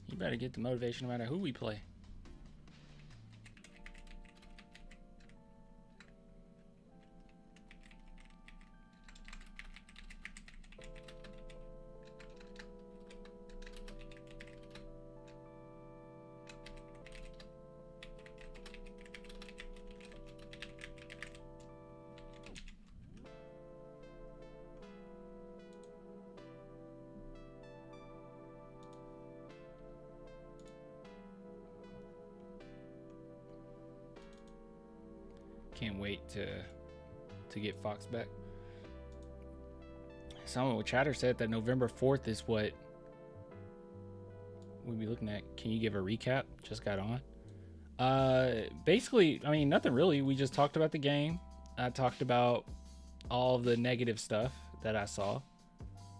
You better get the motivation no matter who we play. Can't wait to get Fox back. Someone with chatter said that November 4th is what we'll be looking at. Can you give a recap? Just got on. Basically, I mean, nothing really. We just talked about the game. I talked about all of the negative stuff that I saw.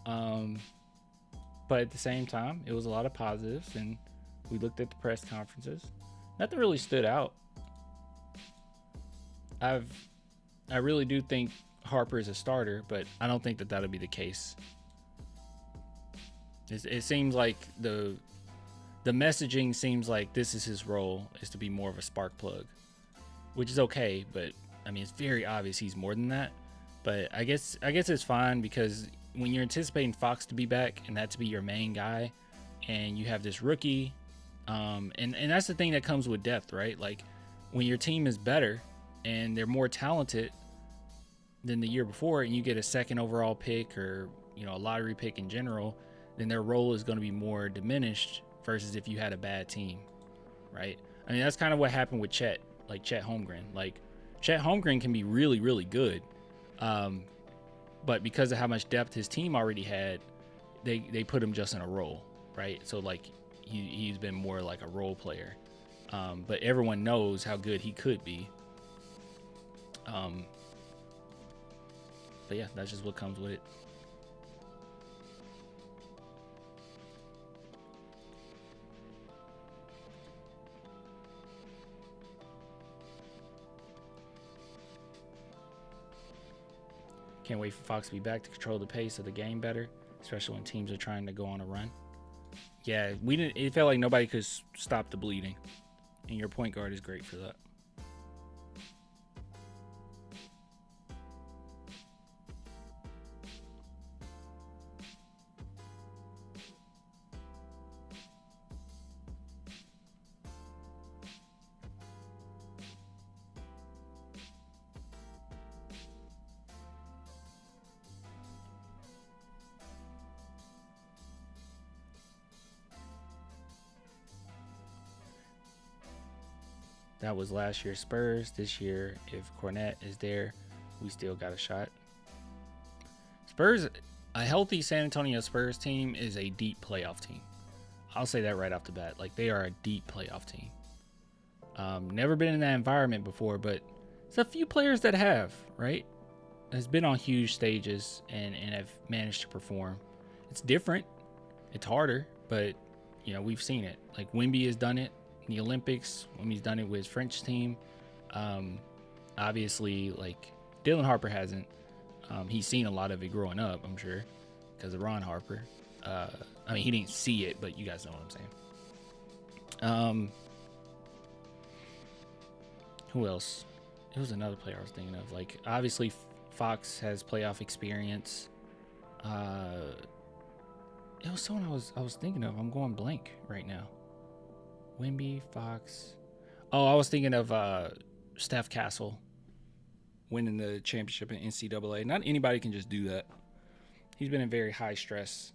But at the same time, it was a lot of positives, and we looked at the press conferences. Nothing really stood out. I really do think Harper is a starter, but I don't think that that'll be the case. It seems like the messaging seems like this is his role, is to be more of a spark plug, which is okay, but I mean, it's very obvious he's more than that. But I guess it's fine, because when you're anticipating Fox to be back and that to be your main guy, and you have this rookie, and that's the thing that comes with depth, right? Like, when your team is better and they're more talented than the year before, and you get a second overall pick, or a lottery pick in general, then their role is going to be more diminished versus if you had a bad team, right? I mean, that's kind of what happened with Chet Holmgren. Like, Chet Holmgren can be really, really good, but because of how much depth his team already had, they put him just in a role, right? So like he's been more like a role player, but everyone knows how good he could be. But yeah, that's just what comes with it. Can't wait for Fox to be back to control the pace of the game better, especially when teams are trying to go on a run. Yeah, it felt like nobody could stop the bleeding, and your point guard is great for that. That was last year's Spurs. This year, if Cornette is there, we still got a shot. Spurs, a healthy San Antonio Spurs team is a deep playoff team. I'll say that right off the bat. Like, they are a deep playoff team. Never been in that environment before, but it's a few players that have, right? Has been on huge stages and have managed to perform. It's different. It's harder, but, we've seen it. Like, Wemby has done it in the Olympics, when he's done it with his French team. Obviously, like, Dylan Harper hasn't, He's seen a lot of it growing up, I'm sure, because of Ron Harper. I mean, he didn't see it, but you guys know what I'm saying. Who else? It was another player I was thinking of. Like, obviously, Fox has playoff experience. It was someone I was thinking of. I'm going blank right now. Wimby, Fox. Oh, I was thinking of Steph Castle winning the championship in NCAA. Not anybody can just do that. He's been in very high stress,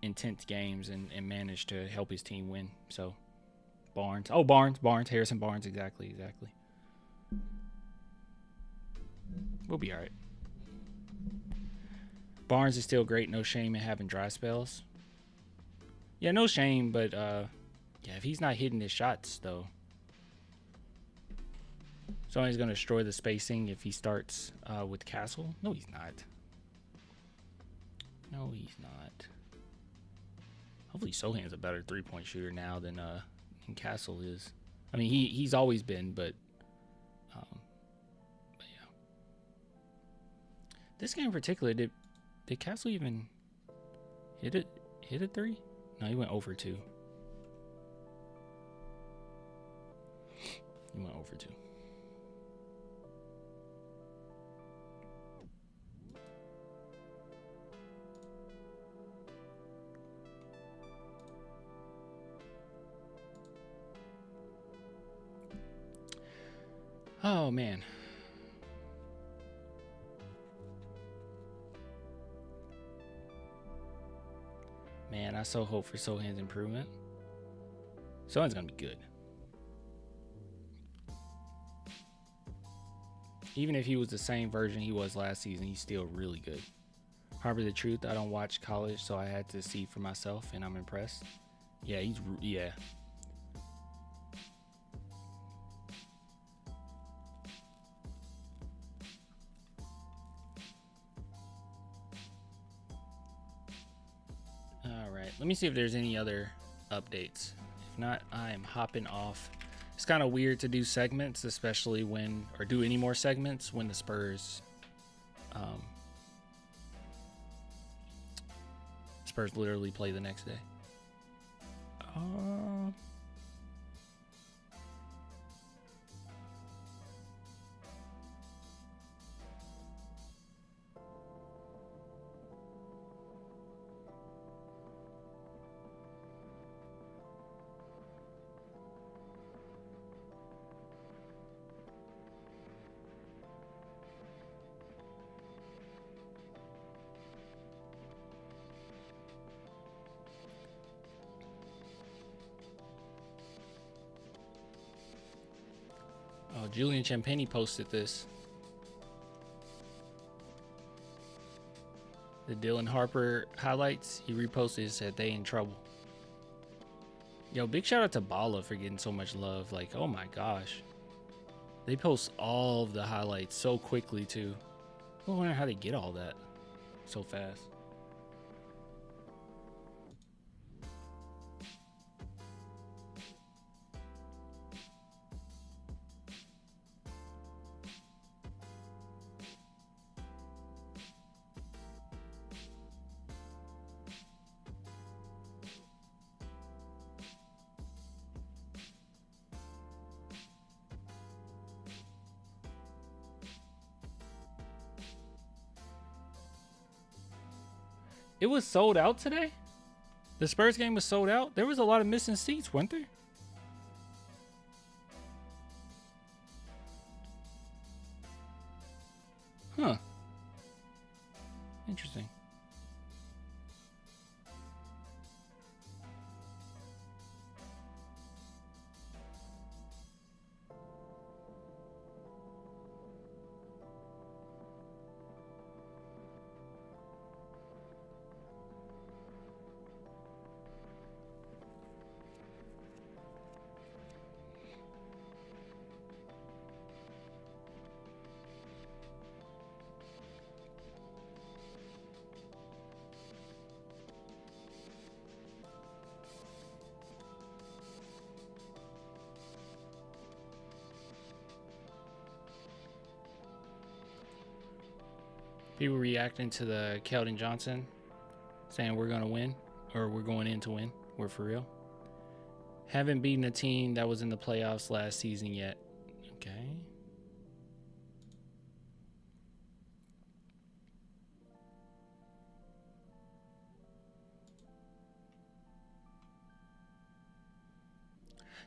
intense games and managed to help his team win. So Barnes. Oh, Barnes, Harrison Barnes. Exactly. We'll be all right. Barnes is still great. No shame in having dry spells. Yeah, no shame, but yeah, if he's not hitting his shots, though, somebody's going to destroy the spacing if he starts with Castle. No, he's not. Hopefully Sohan's a better three-point shooter now than Castle is. I mean, he's always been, but yeah. This game in particular, did Castle even hit a three? No, he went over 2. He went over 2. Oh, man. Man, I so hope for Sohan's improvement. Sohan's going to be good. Even if he was the same version he was last season, he's still really good. Harbor the truth, I don't watch college, so I had to see for myself, and I'm impressed. Yeah, yeah. All right, let me see if there's any other updates. If not, I am hopping off. It's kind of weird to do segments, especially or do any more segments when the Spurs literally play the next day. Julian Champagny posted this. The Dylan Harper highlights. He reposted and said they in trouble. Yo, big shout out to Bala for getting so much love. Like, oh my gosh. They post all of the highlights so quickly too. I wonder how they get all that so fast. It was sold out today? The Spurs game was sold out? There was a lot of missing seats, weren't there? Huh. Interesting. People reacting to the Keldon Johnson saying we're going to win, or we're going in to win. We're for real. Haven't beaten a team that was in the playoffs last season yet. Okay.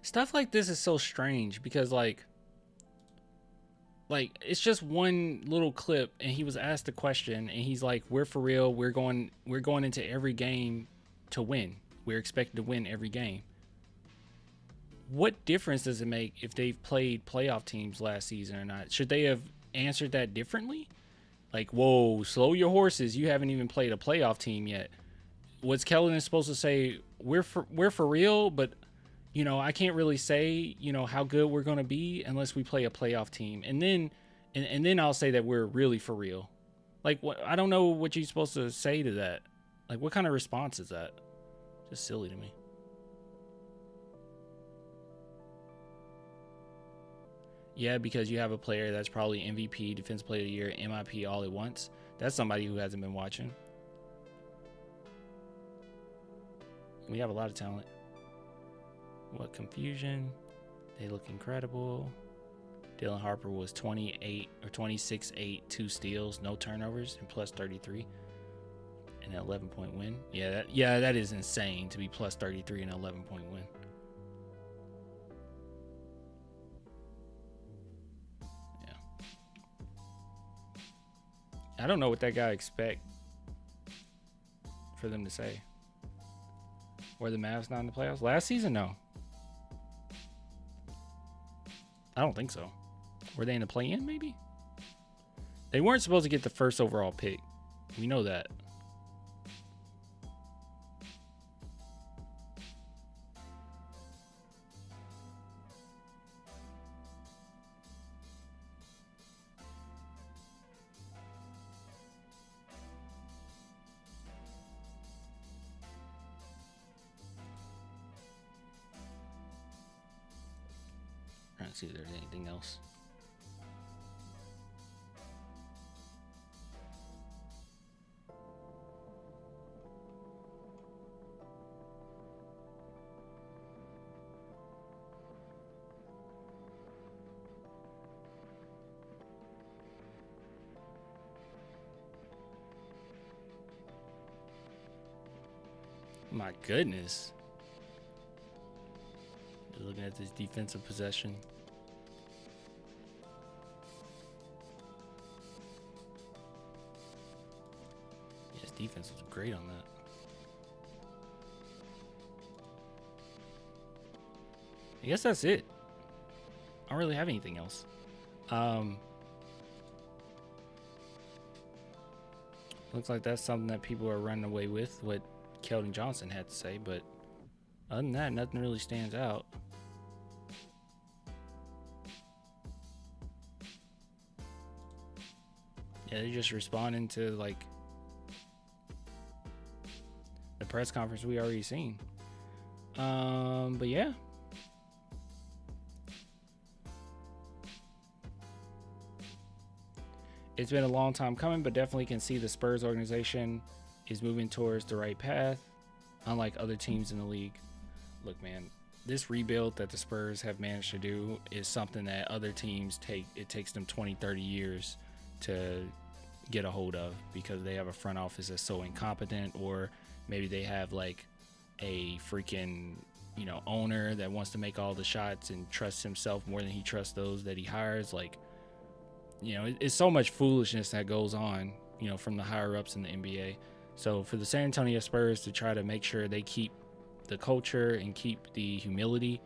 Stuff like this is so strange because like it's just one little clip, and he was asked a question, and he's like, "We're for real. We're going into every game to win. We're expected to win every game." What difference does it make if they've played playoff teams last season or not? Should they have answered that differently? Like, whoa, slow your horses. You haven't even played a playoff team yet. Was Keldon supposed to say, we're for real, but, you know, I can't really say, you know, how good we're going to be unless we play a playoff team. And then I'll say that we're really for real. Like, what? I don't know what you're supposed to say to that. Like, what kind of response is that? Just silly to me. Yeah, because you have a player that's probably MVP, Defensive Player of the Year, MIP all at once. That's somebody who hasn't been watching. We have a lot of talent. What confusion? They look incredible. Dylan Harper was 28 or 26-8, 2 steals, no turnovers, and plus 33. And an 11-point win. Yeah, that is insane to be plus 33 and an 11-point win. I don't know what that guy expect for them to say. Were the Mavs not in the playoffs? Last season, no. I don't think so. Were they in the play-in, maybe? They weren't supposed to get the first overall pick. We know that. Trying to see if there's anything else. My goodness. Just looking at this defensive possession. Yes, defense was great on that. I guess that's it. I don't really have anything else. Looks like that's something that people are running away with, what Keldon Johnson had to say, but other than that, nothing really stands out. Yeah, they're just responding to like the press conference we already seen. But yeah. It's been a long time coming, but definitely can see the Spurs organization is moving towards the right path, unlike other teams in the league. Look, man, this rebuild that the Spurs have managed to do is something that other teams takes them 20, 30 years to get a hold of because they have a front office that's so incompetent, or maybe they have like a freaking, you know, owner that wants to make all the shots and trusts himself more than he trusts those that he hires. Like, you know, it's so much foolishness that goes on, you know, from the higher ups in the NBA. So for the San Antonio Spurs to try to make sure they keep the culture and keep the humility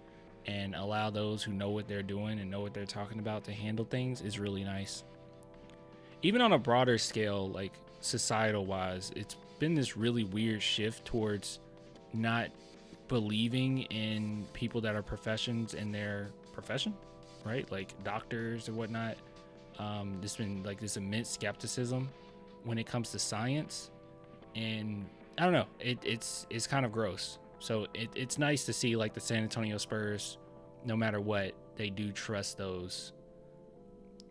and allow those who know what they're doing and know what they're talking about to handle things is really nice. Even on a broader scale, like societal wise, it's been this really weird shift towards not believing in people that are professions in their profession, right? Like doctors or whatnot. There's been like this immense skepticism when it comes to science, and I don't know, it's kind of gross. So it's nice to see like the San Antonio Spurs, no matter what, they do trust those,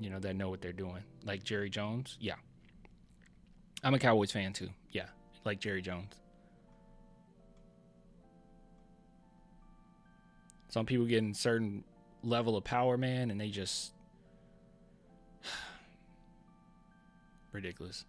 you know, that know what they're doing. Like Jerry Jones, yeah. I'm a Cowboys fan too. Yeah, like Jerry Jones. Some people get in certain level of power, man, and they just ridiculous.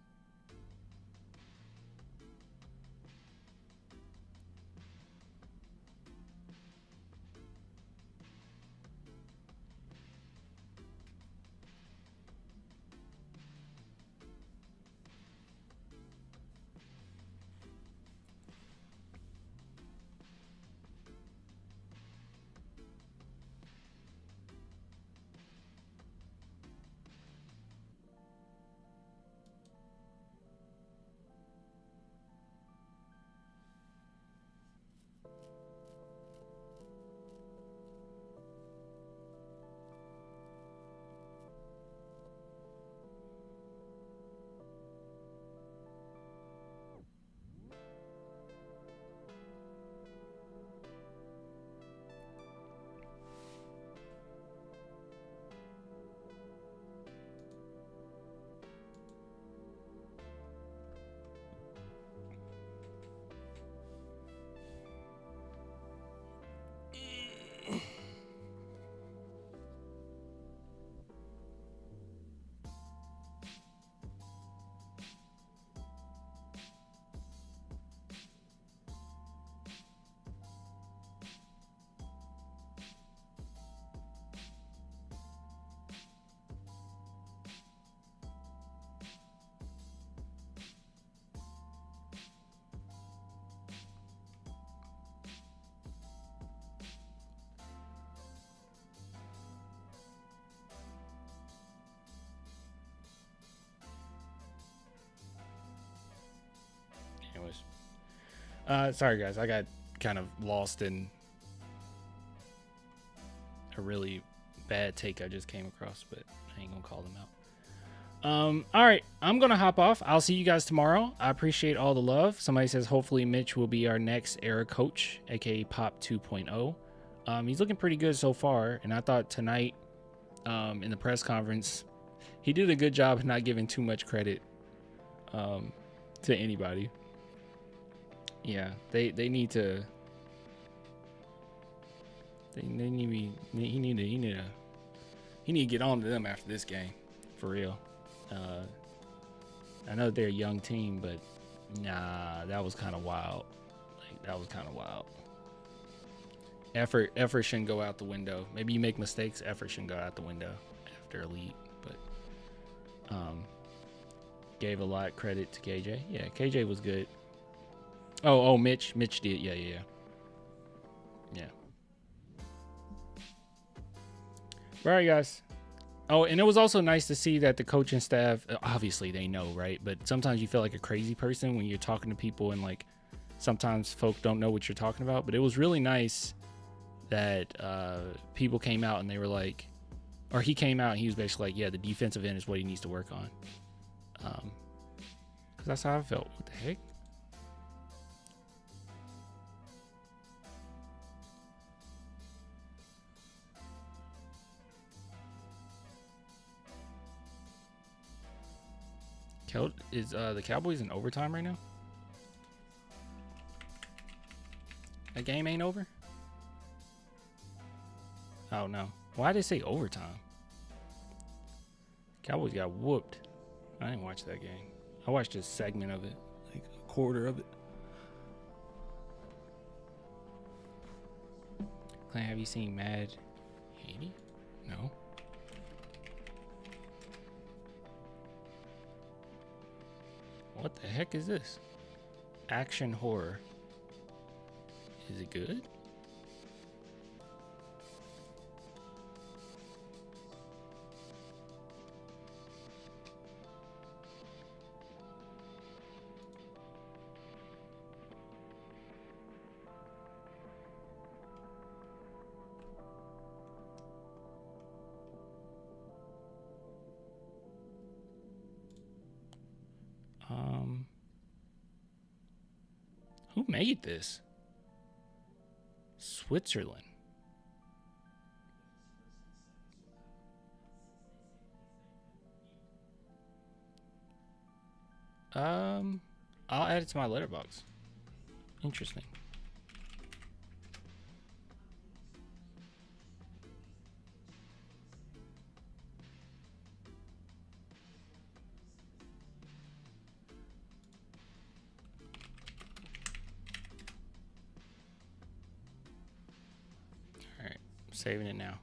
Anyways, sorry guys, I got kind of lost in a really bad take I just came across, but I ain't gonna call them out. All right, I'm gonna hop off. I'll see you guys tomorrow. I appreciate all the love. Somebody says hopefully Mitch will be our next era coach, aka Pop 2.0. He's looking pretty good so far, and I thought tonight in the press conference he did a good job of not giving too much credit to anybody. Yeah, they need to. They need to he need to get on to them after this game, for real. I know they're a young team, but nah, that was kind of wild. Like, that was kind of wild. Effort shouldn't go out the window. Maybe you make mistakes. Effort shouldn't go out the window after a lead. But gave a lot of credit to KJ. Yeah, KJ was good. Oh, Mitch did. Yeah. All right, guys. Oh, and it was also nice to see that the coaching staff, obviously they know, right? But sometimes you feel like a crazy person when you're talking to people, and like sometimes folk don't know what you're talking about. But it was really nice that people came out and they were like, or he came out and he was basically like, yeah, the defensive end is what he needs to work on. Because that's how I felt. What the heck? Is the Cowboys in overtime right now? The game ain't over? Oh no. Why did they say overtime? Cowboys got whooped. I didn't watch that game. I watched a segment of it, like a quarter of it. Clint, have you seen Mad Haiti? No. What the heck is this? Action horror. Is it good? Who made this? Switzerland. I'll add it to my letterbox. Interesting. All right, saving it now.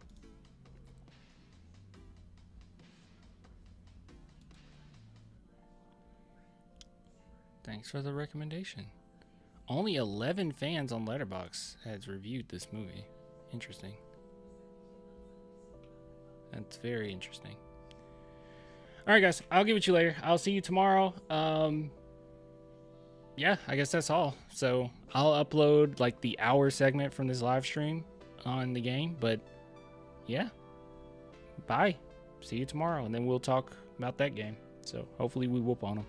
Thanks for the recommendation. Only 11 fans on Letterboxd has reviewed this movie. Interesting. That's very interesting. All right, guys. I'll get with you later. I'll see you tomorrow. Yeah, I guess that's all. So I'll upload like the hour segment from this live stream on the game. But yeah, bye. See you tomorrow. And then we'll talk about that game. So hopefully we whoop on them.